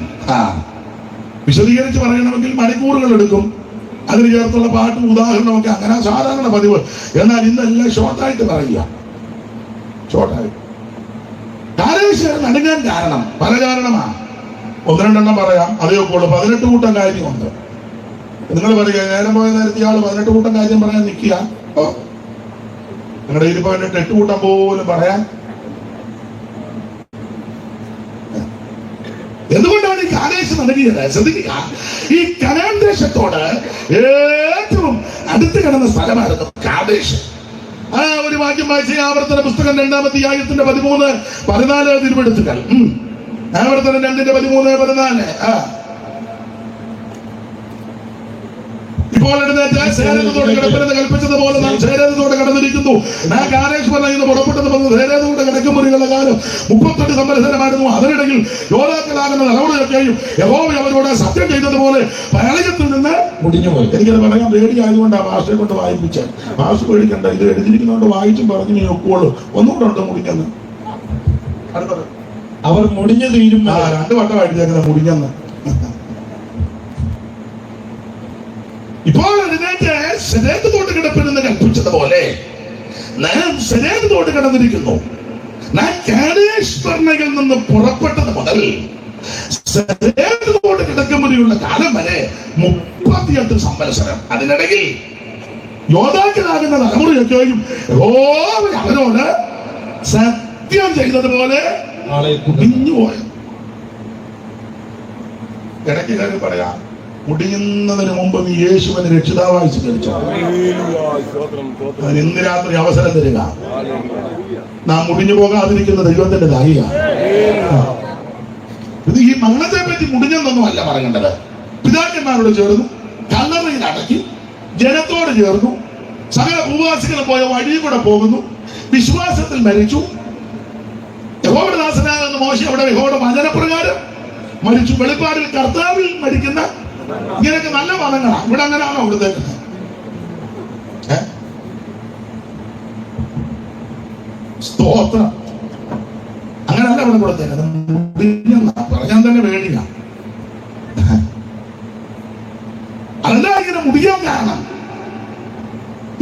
വിശദീകരിച്ച് പറയണമെങ്കിൽ മണിക്കൂറുകൾ എടുക്കും. അതിന് ചേർത്തുള്ള പാട്ടും ഉദാഹരണമൊക്കെ അങ്ങനെ സാധാരണ പതിവ്. എന്നാൽ ഇന്നെല്ലാം ഷോർട്ടായിട്ട് പറയുക. ഷോർട്ടായി കാദേശ് നടുങ്ങാൻ കാരണം പല കാരണമാണ്. ഒന്ന് രണ്ടെണ്ണം പറയാം, അതേയൊക്കെ ഉള്ളു. 18 കൂട്ടം കാര്യമുണ്ട്. നിങ്ങൾ പറയുക നേരം പോയ നേരത്തെ ഇയാൾ 18 കൂട്ടം കാര്യം പറയാൻ നിൽക്കുക. നിങ്ങളുടെ 28 കൂട്ടം പോലും പറയാൻ. എന്തുകൊണ്ടാണ് ഈ കാദേശ് നടുങ്ങിയത്? ശ്രദ്ധിക്കുക, ഈ കനാൻ ദേശത്തോട് ഏറ്റവും അടുത്ത് കിടന്ന സ്ഥലമായിരുന്നു കാദേശ്. ഒരു വാക്യം വായിച്ച ആവർത്തന പുസ്തകം 2-ാം അധ്യായത്തിന്റെ 13-14 തിരുവെടുത്തുകൾ. ആവർത്തനം 2:13-14. ഇപ്പോൾ സേരത്തോടെ കിടപ്പരുന്ന് കൽപ്പിച്ചതുപോലെ നാം സേരത്തോടെ കടന്നിരിക്കുന്നു. ഞാൻ കാദേശ് പറയുന്നു പുറപ്പെട്ടത് വന്ന് സേരത്തോടെ കിടക്കുമുറികളുടെ കാലം 38 സംവത്സരമായിരുന്നു. അതിനിടയിൽ യോദ്ധാക്കളാകുന്ന തലമുറയൊക്കെയും യഹോവ അവരോട് സത്യം ചെയ്തതുപോലെ പ്രളയത്തിൽ നിന്ന് മുടിഞ്ഞുപോയി. എനിക്കത് പറയാൻ പേടിയായതുകൊണ്ടാണ് ഭാഷയെ കൊണ്ട് വായിപ്പിച്ചത്. ഭാഷ പേടിക്കണ്ട, ഇത് എഴുതിയിരിക്കുന്നതുകൊണ്ട് വായിച്ചും പറഞ്ഞു നീ ഒക്കുള്ളൂ. ഒന്നുകൂടെ ഉണ്ട് മുടിഞ്ഞെന്ന്. അടുത്തത് അവർ മുടിഞ്ഞു തീരും. 2 വട്ടം എഴുതിയേക്കുന്നത് മുടിഞ്ഞെന്ന്. ഇപ്പോൾ എഴുന്നേറ്റ് ശരീരത്തോട് കിടപ്പിനെന്ന് കൽപ്പിച്ചതുപോലെ നാം ശരീരത്തോട് കിടന്നിരിക്കുന്നു. നാം കാദേശ് ബർണയിൽ നിന്ന് പുറപ്പെട്ടത് മുതൽ ശരീരത്തോട് കിടക്കുമ്പോഴുള്ള കാലം വരെ 38 സംവത്സരം. അതിനിടയിൽ യോദ്ധാക്കളാകുന്ന തലമുറയൊക്കെയും അവരോട് സത്യം ചെയ്തതുപോലെ മുടിഞ്ഞുപോയ. ഇടയ്ക്ക് കാര്യം പറയാം, മുടിയുന്നതിന് മുമ്പ് നീ യേശുവിനെ രക്ഷിതാവായി സ്വീകരിച്ചു. ഇന്ന് രാത്രി അവസരം തരിക. നാം മുടിഞ്ഞു പോകാതിരിക്കുന്ന ദൈവത്തിന്റെ ദാഹിക. ഇത് ഈ മരണത്തെ പറ്റി മുടിഞ്ഞെന്നൊന്നും അല്ല പറയേണ്ടത്. പിതാക്കന്മാരോട് ചേർന്നു, കല്ലറയിൽ അടക്കി, ജനത്തോട് ചേർന്നു, സകല ഭൂവാസികൾ പോയ വഴി കൂടെ പോകുന്നു, വിശ്വാസത്തിൽ മരിച്ചു. യഹോവയുടെ ദാസനാകുന്ന മോശെ അവിടെ യഹോവയുടെ വചനപ്രകാരം മരിച്ചു. വെളിപ്പാടിൽ കർത്താവിൽ മരിക്കുന്ന ഇങ്ങനെയൊക്കെ നല്ല പദങ്ങളാണ്. ഇവിടെ അങ്ങനെയാണോ അവിടുത്തേക്ക്? സ്തോത്രം. അങ്ങനെയല്ല ഇവിടെ കൊടുത്തേക്ക്. പറഞ്ഞാൽ തന്നെ പേടിയ. അതല്ല ഇങ്ങനെ മുടിയാൻ കാരണം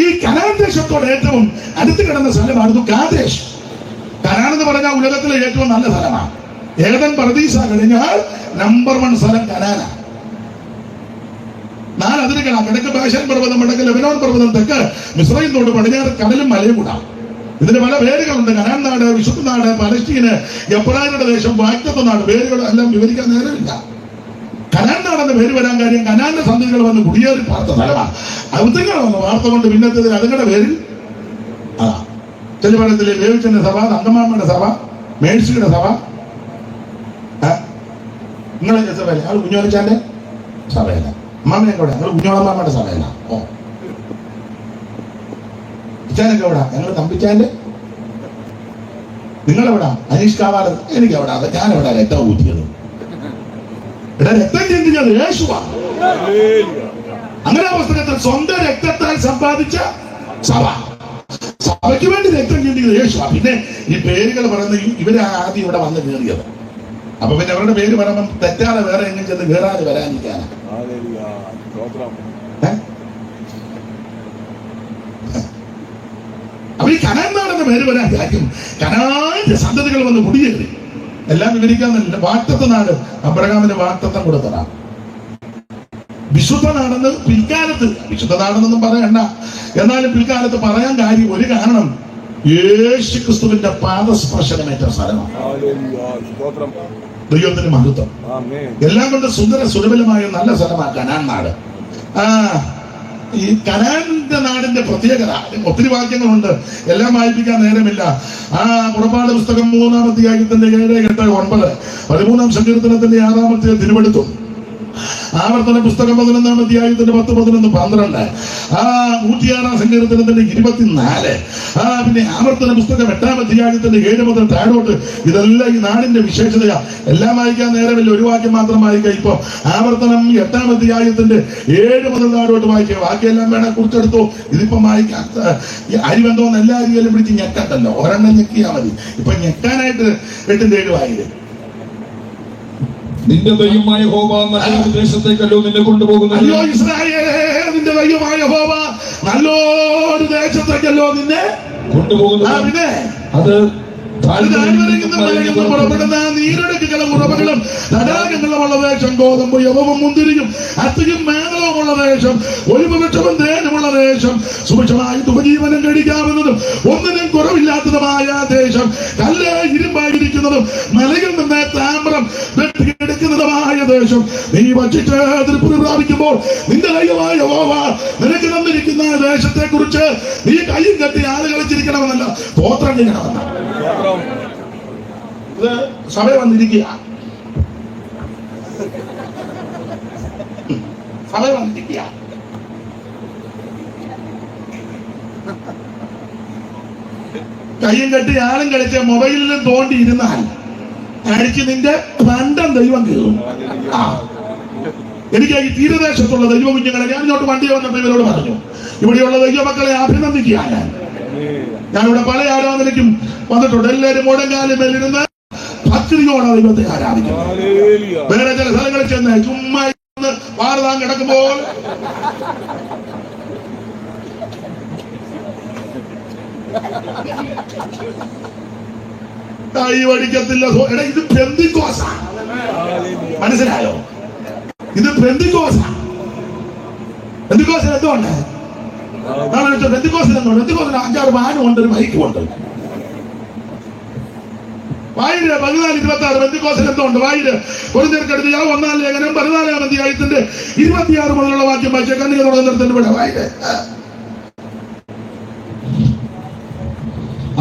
ഈ കനാൻ ദേശത്തോട് ഏറ്റവും അടുത്ത് കിടന്ന സ്ഥലമായിരുന്നു കാദേശ്. കനാൻ എന്ന് പറഞ്ഞാൽ ഉലകത്തിലെ ഏറ്റവും നല്ല സ്ഥലമാണ്. ഏദൻ പർദീസ കഴിഞ്ഞാൽ നമ്പർ 1 സ്ഥലം കനാനാണ്. 4 അതിരുകളാണ്. കിഴക്ക് ബാശാൻ പർവ്വതം, വടക്ക് ലെബനോൻ പർവ്വതം, തെക്ക് മിസ്രയീം തോട്, പടിഞ്ഞാറ് കടലും മലയും കൂടാം. ഇതിന് പല പേരുകളുണ്ട്. കനാൻ നാട്, വിശുദ്ധ നാട്, പലസ്തീന്, എബ്രായരുടെ ദേശം, വാഗ്ദത്ത നാട്. പേരുകൾ എല്ലാം വിവരിക്കാൻ നേരമില്ല. കനാൻ നാടെന്ന് പേര് വരാൻ കാര്യം കനാന്റെ സന്തതികൾ വന്ന് കുടിയേറി പാർത്ത സ്ഥലമാണ്. അവൃത്തങ്ങൾ വന്ന് വാർത്ത കൊണ്ട് പിന്നത്തെ അതുങ്ങളുടെ പേരിൽ ചെല്ലുപടത്തിലെ ലേവിച്ചന്റെ സഭ, അങ്കമാമ്മയുടെ സഭ, മേഴ്സിയുടെ സഭ, നിങ്ങളെ സഭയല്ല. ഞങ്ങൾ കുഞ്ഞോളിച്ചാന്റെ സഭയല്ല. അമ്മാമ്മയൊക്കെ എവിടെ? ഞങ്ങൾ കുഞ്ഞോളമ്മാമ്മയുടെ സഭയല്ല. ഇച്ചാനൊക്കെ എവിടാ? ഞങ്ങൾ തമ്പിച്ചാന്റെ. നിങ്ങളെവിടാ? അനീഷ് കാവാട്. എനിക്ക് എവിടാ? ഞാനെവിടാ രക്തം ഊറ്റിയത്? ഇവിടെ രക്തം ചിന്തിച്ചത് യേശുവാണ്. അങ്ങനെ പുസ്തകത്തിൽ സ്വന്തം രക്തത്താൽ സമ്പാദിച്ച സഭ, സഭയ്ക്ക് വേണ്ടി രക്തം ചിന്തിച്ചത് യേശുവാണ്. പിന്നെ ഈ പേരുകൾ പറയുന്ന ഇവരെ ആദ്യം ഇവിടെ വന്ന് കയറിയത്. അപ്പൊ പിന്നെ അവരുടെ പേര് പറയുമ്പോൾ തെറ്റാതെ വേറെ എങ്ങനെ ചെന്ന് കയറാതെ വരാനിരിക്കാനാ. അപ്പൊ ഈ കനാൻ നാടെന്ന പേര് വരാൻ കാര്യം കനാന്റെ സന്തതികൾ വന്ന് കുടിയേറി. എല്ലാം വിവരിക്കാൻ തന്നെ. വാഗ്ദത്ത നാട് അബ്രഹാമിന് വാഗ്ദത്തം കൊടുത്തതാണ്. വിശുദ്ധ നാടെന്ന് പിൽക്കാലത്ത്, വിശുദ്ധ നാടെന്നൊന്നും പറയണ്ട, എന്നാലും പിൽക്കാലത്ത് പറയാൻ കാര്യം ഒരു കാരണം യേശു ക്രിസ്തുവിന്റെ പാദസ്പർശനമേറ്റ സ്ഥലമാണ്. ദൈവത്തിന് മഹത്വം. എല്ലാം കൊണ്ട് സുന്ദര സുലഭലമായ നല്ല സ്ഥലമാണ് കനാൻ നാട്. ഈ കനാന്റെ നാടിന്റെ പ്രത്യേകത ഒത്തിരി വാക്യങ്ങളുണ്ട്, എല്ലാം വായിപ്പിക്കാൻ നേരമില്ല. പുറപ്പാട് പുസ്തകം 3-ാം അധ്യായത്തിന്റെ 7, 8, 9, 13-ാം സങ്കീർത്തനത്തിന്റെ 6-ാമത്തെ തിരുവെടുത്തും ആവർത്തന പുസ്തകം 11-ാം അധ്യായത്തിന്റെ 10, 11, 12, 106-ാം സങ്കീർത്തനത്തിന്റെ 24, പിന്നെ ആവർത്തന പുസ്തകം 8-ാം അധ്യായത്തിന്റെ 7 മുതൽ താഴോട്ട്. ഇതെല്ലാം ഈ നാടിന്റെ വിശേഷതയാ. എല്ലാം വായിക്കാൻ നേരമില്ല, ഒരു വാക്യം മാത്രം വായിക്കാം. ഇപ്പൊ ആവർത്തനം 8-ാം അധ്യായത്തിന്റെ 7 മുതൽ താഴോട്ട് വായിക്കുക. ബാക്കിയെല്ലാം വേണം കുറിച്ചെടുത്തോ. ഇതിപ്പം വായിക്കാം. അരിവെന്തോന്ന് എല്ലാ അരികളും പിടിച്ച് ഞെക്കണ്ടല്ലോ, ഒരെണ്ണം ഞെക്കിയാ മതി. ഇപ്പൊ ഞെക്കാനായിട്ട് 8-7 വായില്ലേ. നിന്റെ ദൈവമായ യഹോവ നല്ലൊരു ദേശത്തേക്കല്ലോ നിന്നെ കൊണ്ടുപോകുന്നത്. അയ്യോ ഇസ്രായേലേ, നിന്റെ ദൈവമായ യഹോവ നല്ലൊരു ദേശത്തേക്കല്ലോ നിന്നെ കൊണ്ടുപോകുന്നത്. പിന്നെ അത് പുറപ്പെടുന്ന നീരൊഴുക്കുകളും ഉറവകളും തടാകങ്ങളുമുള്ള ദേശം, ഗോതമ്പ് യവവും മുന്തിരിയും അത്തിയും മേഖലവുമുള്ള ദേശം, ഒലിവുവൃക്ഷവും തേനുമുള്ള ദേശം, സുഭിക്ഷമായി ഉപജീവനം കഴിക്കാവുന്നതും ഒന്നിനും കുറവില്ലാത്തതുമായ ദേശം, കല്ല് ഇരുമ്പായിരിക്കുന്നതും മലയിൽ നിന്ന് താമ്രം വെട്ടിയെടുക്കുന്നതുമായ ദേശം, നീ വച്ചിട്ട് തൃപ്തി പ്രാപിക്കുമ്പോൾ നിന്റെ ദൈവമായ യഹോവ നിനക്ക് തന്നിരിക്കുന്ന ദേശത്തെ കുറിച്ച് നീ കയ്യും കെട്ടി ആളുകളെ ചിരിക്കണമെന്നല്ല, സ്തോത്രം ചെയ്യണമെന്ന. ഇത് സഭ വന്നിരിക്കുക, സഭ വന്നിരിക്കുക. കയ്യും കെട്ടി ആളും കളിച്ച് മൊബൈലിലും തോണ്ടിയിരുന്നാൽ അടിച്ച് നിന്റെ രണ്ടും ദൈവം കീറും. എനിക്ക് ഈ തീരദേശത്തുള്ള ദൈവ കുഞ്ഞുങ്ങളെ ഞാൻ ഇങ്ങോട്ട് വണ്ടി വന്നപ്പോൾ ഇവരോട് പറഞ്ഞു, ഇവിടെയുള്ള ദൈവമക്കളെ അഭിനന്ദിക്കുകയാണ്. ഞാനിവിടെ പല ആരാധനയ്ക്കും വന്നിട്ടുണ്ട്. എല്ലാവരും മുടങ്ങാലും മേലിരുന്ന് ഭക്തിയോടെ ദൈവത്തെ ആരാധിക്കും. വേറെ ചില സ്ഥലങ്ങളിൽ ചെന്ന് ചുമ്മാ വാർതാൻ കിടക്കുമ്പോൾ കൈ വടിക്കത്തില്ല. എടാ, ഇത് പെന്തിക്കോസാ, മനസ്സിലായോ? ഇത് പെന്തിക്കോസാ. പെന്തിക്കോസിൽ എന്തുകൊണ്ട്? പെന്തിക്കോസിൽ എന്തുകൊണ്ട്? പെന്തിക്കോസിൽ 5-6 വാനും ഉണ്ട്, ഒരു മൈക്കും ഉണ്ട്. വായില് 14-26 പെന്തിക്കോസിൽ എന്തുകൊണ്ട്? വായില് കൊരിന്ത്യർക്കെടുത്ത് 1-ാം ലേഖനം 14-ാം അധ്യായത്തിന്റെ 26 മുതലുള്ള വാക്യം വായിച്ച കണ്ണിക തുടങ്ങുന്നിടത്തിന്റെ ഇവിടെ വായില്.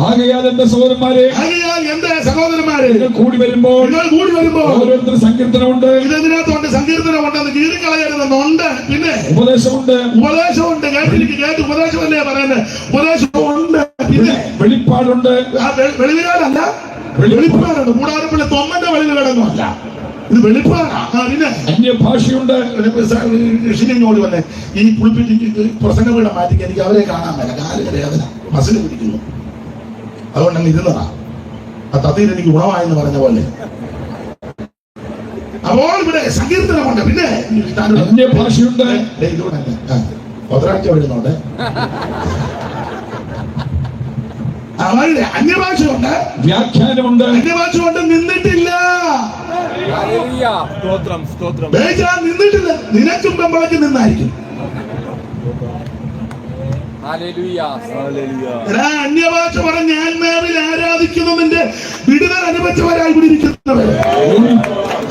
ആകയാൽ എന്റെ സഹോദരന്മാരെ, കൂടി വരുമ്പോൾ ഓരോരുത്തരും സങ്കീർത്തനമുണ്ട്. ഇതിനകത്തുണ്ട് സങ്കീർത്തനമുണ്ടെന്ന് കീറിക്കളയരുതെന്നുണ്ട്. പിന്നെ ഉപദേശമുണ്ട്. കേട്ട് ഉപദേശമല്ലേ പറയുന്നത്? ഉപദേശമുണ്ട്. പിന്നെ വെളിപ്പാടുണ്ട്. വെളിവിനാടല്ല, വെളിപ്പാടുണ്ട്. കൂടാരപ്പള്ളി തൊമ്മന്റെ വെളിവിനാടൊന്നുമല്ല, ഇത് വെളിപ്പാടാ. പിന്നെ അന്യഭാഷയുണ്ട്. ഋഷിനോട് വന്നെ ഈ പുളിപ്പിച്ച് പ്രസംഗ വീടം മാറ്റിക്ക് എനിക്ക് അവരെ കാണാൻ മേല, കാലിന് വേദന, മസിൽ പിടിക്കുന്നു. അതുകൊണ്ട് അങ്ങ് ഇരുന്നതാ. ആ തത്തീർ എനിക്ക് ഗുണമായെന്ന് പറഞ്ഞ പോലെ. അപ്പോൾ ഇവിടെ സങ്കീർത്തനമുണ്ട്. പിന്നെ ഭാഷയുണ്ട്. ഒരാഴ്ച വരുന്നുണ്ട്. അന്യഭാഷയുണ്ട്, വ്യാഖ്യാനമുണ്ട്. അന്യഭാഷയുണ്ട്. നിന്നിട്ടില്ല, നിന്നിട്ടില്ല. നിനക്കും പെമ്പളയ്ക്ക് നിന്നായിരിക്കും. അന്യഭാഷ പറഞ്ഞ് ആത്മാവിൽ ആരാധിക്കുന്നതിന്റെ വിടുതൽ അനുഭവിച്ചവരായി ഇവിടെ ഇരിക്കുന്നവർ.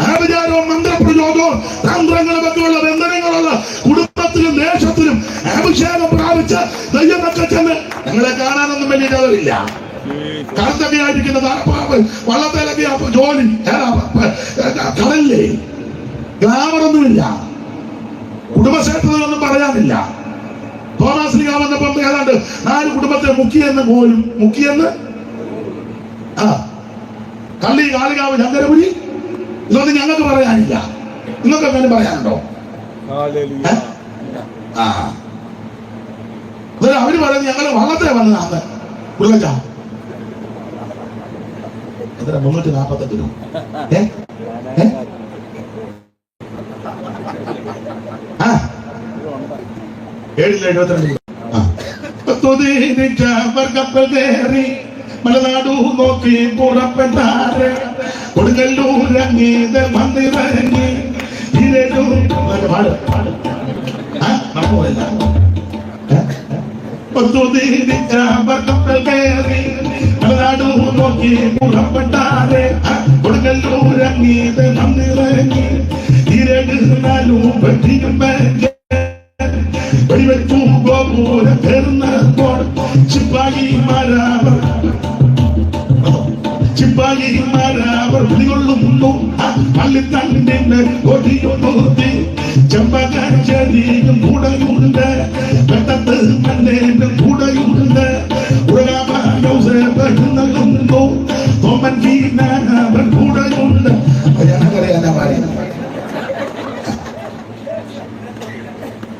ആഭിചാരവും മന്ത്രപ്രയോഗവും തന്ത്രങ്ങളും ഒക്കെയുള്ള ബന്ധനങ്ങളുള്ള കുടുംബത്തിലും ദേശത്തിലും അഭിഷേകം പ്രാപിച്ച ദൈവമൊക്കെ ചെന്ന് ഞങ്ങളെ കാണാനൊന്നും വലിയ ജോലിയില്ല. കറുത്തൊക്കെ ആയിരിക്കുന്ന വള്ളത്തേലൊക്കെ ജോലി, കടലില്ലേ, ഗ്ലാമറൊന്നുമില്ല, കുടുംബക്ഷേത്രത്തിലൊന്നും പറയാനില്ല. തോമാസ് ലീഗ വന്നപ്പം ഏതാണ്ട് 4 കുടുംബത്തെ മുക്കിയെന്ന് കള്ളി, കാളികാവ്, ശങ്കരപുരി, ഇതൊന്നും ഞങ്ങൾക്ക് പറയാനില്ല. നിങ്ങൾക്ക് എന്തെങ്കിലും പറയാനുണ്ടോ? അവര് പറയുന്നത് ഞങ്ങള് വള്ളത്തെ വന്നതാണ്. ഉള്ളച്ച എത്ര 348 രൂപ. 772. കപ്പൽ കയറി മലനാടു നോക്കി പുറപ്പെട്ടാറ് കൊടുങ്ങല്ലൂരങ്ങി മന്ദിറങ്ങി കപ്പൽ കയറി മലനാടു നോക്കി പുറപ്പെട്ടാറ് കൊടുങ്ങല്ലൂരങ്ങി മന്ദിറങ്ങി ഇരടുന്നാലും പറ്റിയും വെടിവെച്ചു ഗോപുര പേർന്നപ്പോൾ ചിപ്പായിമാരവർ വിളികൊള്ളുന്നു. പള്ളിത്തണ്ടിന് കൊടിയൊന്നുത്തി ചെമ്പകാഞ്ചേരിയും കൂടെയുണ്ട്, വെട്ടത്ത് മണ്ണേന്റെ കൂടെയുണ്ട്, ഉറങ്ങുന്നു തോമൻ അവൻ കൂടെയുണ്ട്. ഞങ്ങൾക്കറിയാനാ പറയുന്നത്.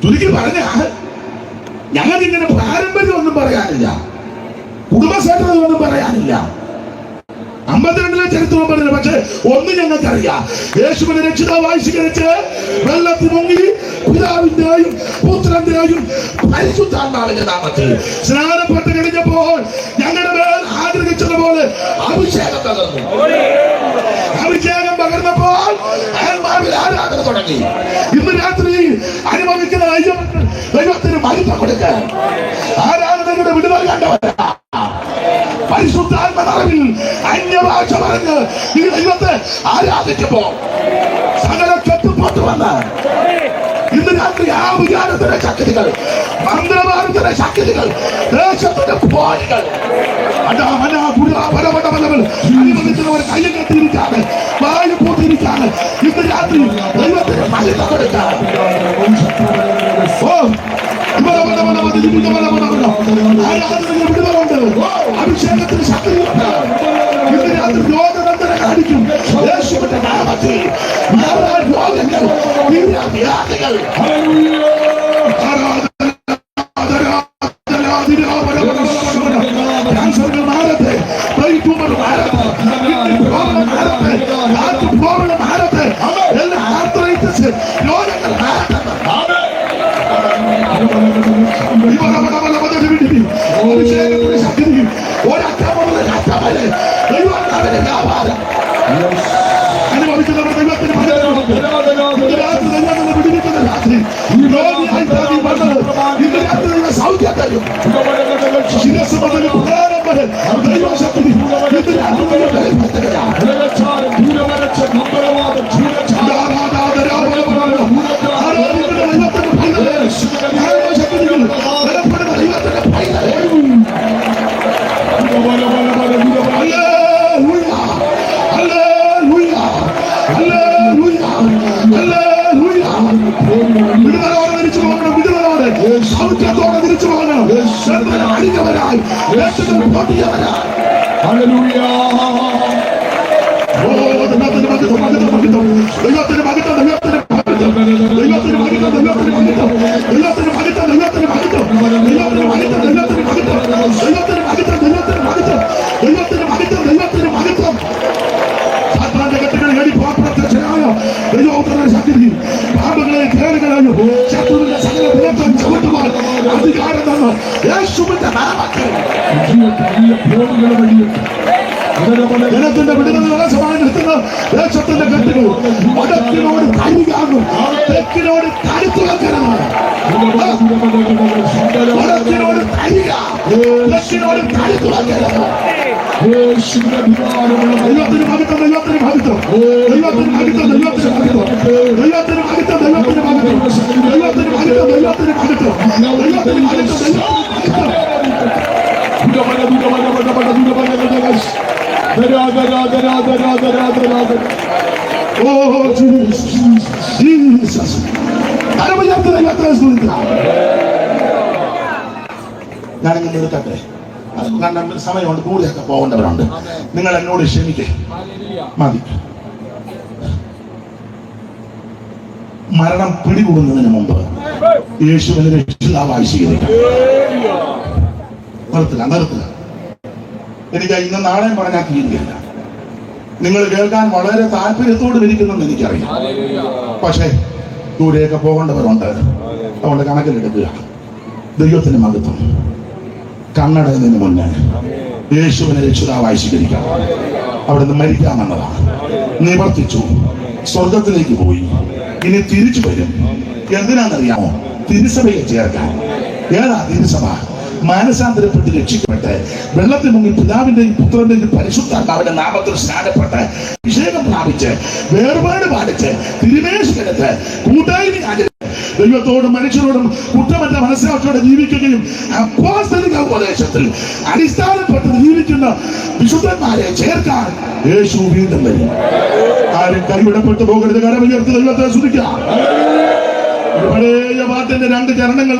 ചുരുക്കി പറഞ്ഞ ഞങ്ങൾക്കിങ്ങനെ പാരമ്പര്യം ഒന്നും പറയാനില്ല, കുടുംബശ്രീ ഒന്നും പറയാനില്ല, 52 ചരിത്രം പറഞ്ഞില്ല. പക്ഷെ ഒന്ന് ഞങ്ങൾക്കറിയാം, യേശുവിനെ രക്ഷിതാവായി സ്വീകരിച്ച് വെള്ളത്തിൽ മുങ്ങി പിതാവിന്റെയും പുത്രന്റെയും പരിശുദ്ധാത്മാവിന്റെ നാമത്തിൽ സ്നാനപ്പെട്ട് കഴിഞ്ഞപ്പോൾ ഞങ്ങളുടെ മേൽ ആഗ്രഹിച്ചതുപോലെ അഭിഷേകം തകർന്നു. അഭിഷേകം പകർന്നപ്പോൾ ആത്മാവിൽ ആരാധന തുടങ്ങി. ഇന്ന് രാത്രി അനുഭവിക്കുന്ന ദൈവത്തിന് മഹിമ കൊടുക്കാൻ ആരാധനയുടെ വിടുതൽ കണ്ടവരാ. പരിശുദ്ധാത്മനിറവിൽ അന്യഭാഷ പറഞ്ഞ് ഈ ദൈവത്തെ ആരാധിക്കുമ്പോ സകല കെട്ടുപോട്ട് വന്ന് ഇന്ന് രാത്രി ആ വിചാരത്തിന്റെ ശക്തികൾ, മന്ത്രവാദത്തിന്റെ ശക്തികൾ, ദേശത്തിന്റെ പോരികൾ അനുഭവിക്കുന്നവർ കയ്യിൽ കെട്ടിയിരിക്കാണ്, വായു പൂത്തിരിക്കാണ്. ഇന്ന് രാത്രി ദൈവത്തിന് മഹിമ കൊടുക്കാൻ അഭിഷേകത്തിന് ശക്തിയുണ്ട്. ഇന്ന് രാത്രി രോഗബന്ധന കാണിക്കും യേശുവിന്റെ നാമത്തിൽ. രോഗങ്ങൾ, വ്യാധികൾ ക്യാൻസറുകൾ മാറട്ടെ, ബ്രെയിൻ ട്യൂമർ മാറട്ടെ, പ്രോബ്ലം മാറട്ടെ, എല്ലാ ആർത്രൈറ്റിസ് രോഗങ്ങൾ മാറട്ടെ. അനുഭവിക്കുന്നവർ ദൈവത്തിന് പിടിപ്പിക്കുന്ന രാത്രി ഇന്ന് രാത്രി സൗഖ്യം തരും. ശിരസ് മുതൽ പ്രധാനം വരെ ദൈവശക്തി ഇന്ന് രാത്രി സൗഖ്യത്തോടെ തിരിച്ചു പോകണം. അടിക്കവരായി പാമ്പുകളെ കേടുകളായോ ശത്രുവിന്റെ സകല ബലത്തും ചവിട്ടുവാൻ അധികാരം തന്നു യേശുവിന്റെ നാമത്തിൽ. ജനത്തിന്റെ വിടുതൽ തടസ്സമായി നിർത്തുന്ന ദേശത്തിന്റെ കെട്ടുകൾ വടക്കിനോട് കൈകാകും, തെക്കിനോട് കരുത്തുവെക്കരുത്. വടക്കിനോട് കൈക, തെക്കിനോട് കരുത്തുവെക്കരുത്. ദൈവത്തിന് മഹത്വം, ദൈവത്തിന് മഹത്വം, ദൈവത്തിന് മഹത്വം, ദൈവത്തിന് മഹത്വം, ദൈവത്തിന് മഹത്വം, ദൈവത്തിന് മഹത്വം, ദൈവത്തിന് മഹത്വം, ദൈവത്തിന് മഹത്വം, ദൈവത്തിന് മഹത്വം. ഓ ജീസസ്, കരമുയർത്തി ദൈവത്തെ സ്തുതിക്കാം. ഞാനിങ്ങനെ എടുക്കട്ടെ, കാരണം സമയമുണ്ട്, കൂടെയൊക്കെ പോകേണ്ടവരുണ്ട്. നിങ്ങൾ എന്നോട് ക്ഷമിക്കേ മതി. മരണം പിടികൂടുന്നതിന് മുമ്പ് യേശുവിനെ രക്ഷിതാവായി സ്വീകരിക്കാം. നിർത്തുക. എനിക്ക് ഇന്ന് നാളെ പറഞ്ഞാൽ തീരുകയില്ല. നിങ്ങൾ കേൾക്കാൻ വളരെ താല്പര്യത്തോട് ഇരിക്കുന്നെന്ന് എനിക്കറിയാം. പക്ഷേ ദൂരെയൊക്കെ പോകേണ്ടവരുണ്ട്. അതുകൊണ്ട് കണക്കിലെടുക്കുക. ദൈവത്തിന് മഹത്വം. കണ്ണടയുന്നതിന് മുന്നേ യേശുവിനെ രക്ഷിതാവായി സ്വീകരിക്കാം. അവിടെ നിന്ന് മരിക്കാമെന്നതാണ്. നിവർത്തിച്ചു, സ്വർഗത്തിലേക്ക് പോയി, ഇനി തിരിച്ചു വരും. എന്തിനാണെന്നറിയാമോ? തിരുസഭയെ ചേർക്കാൻ. ഏതാ തിരുസഭ? മാനസാന്തരപ്പെട്ട് രക്ഷിക്കപ്പെട്ട് വെള്ളത്തിൽ മുങ്ങി പിതാവിന്റെയും പുത്രന്റെയും പരിശുദ്ധാത്മാവിന്റെ നാമത്തിൽ സ്നാനപ്പെട്ട് അഭിഷേകം പ്രാപിച്ച് വേർപാട് പാലിച്ച് തിരുമേശിക്കടുത്ത് കൂട്ടായ്മ ദൈവത്തോടും മനുഷ്യരോടും കുറ്റമറ്റ മനസ്സിലാക്കിയോടെ ജീവിക്കുകയും അപ്പോസ്തലിക ഉപദേശത്തിൽ അടിസ്ഥാനപ്പെട്ട് ജീവിക്കുന്ന വിശുദ്ധന്മാരെ ചേർക്കാൻ യേശു വീണ്ടും വരും. ആരും കൈവിടപ്പെട്ടു പോകരുത്. കരമുയർത്തി ദൈവത്തെ സ്തുതിക്കാം. പഴയ പാട്ടിന്റെ രണ്ട് ചരണങ്ങൾ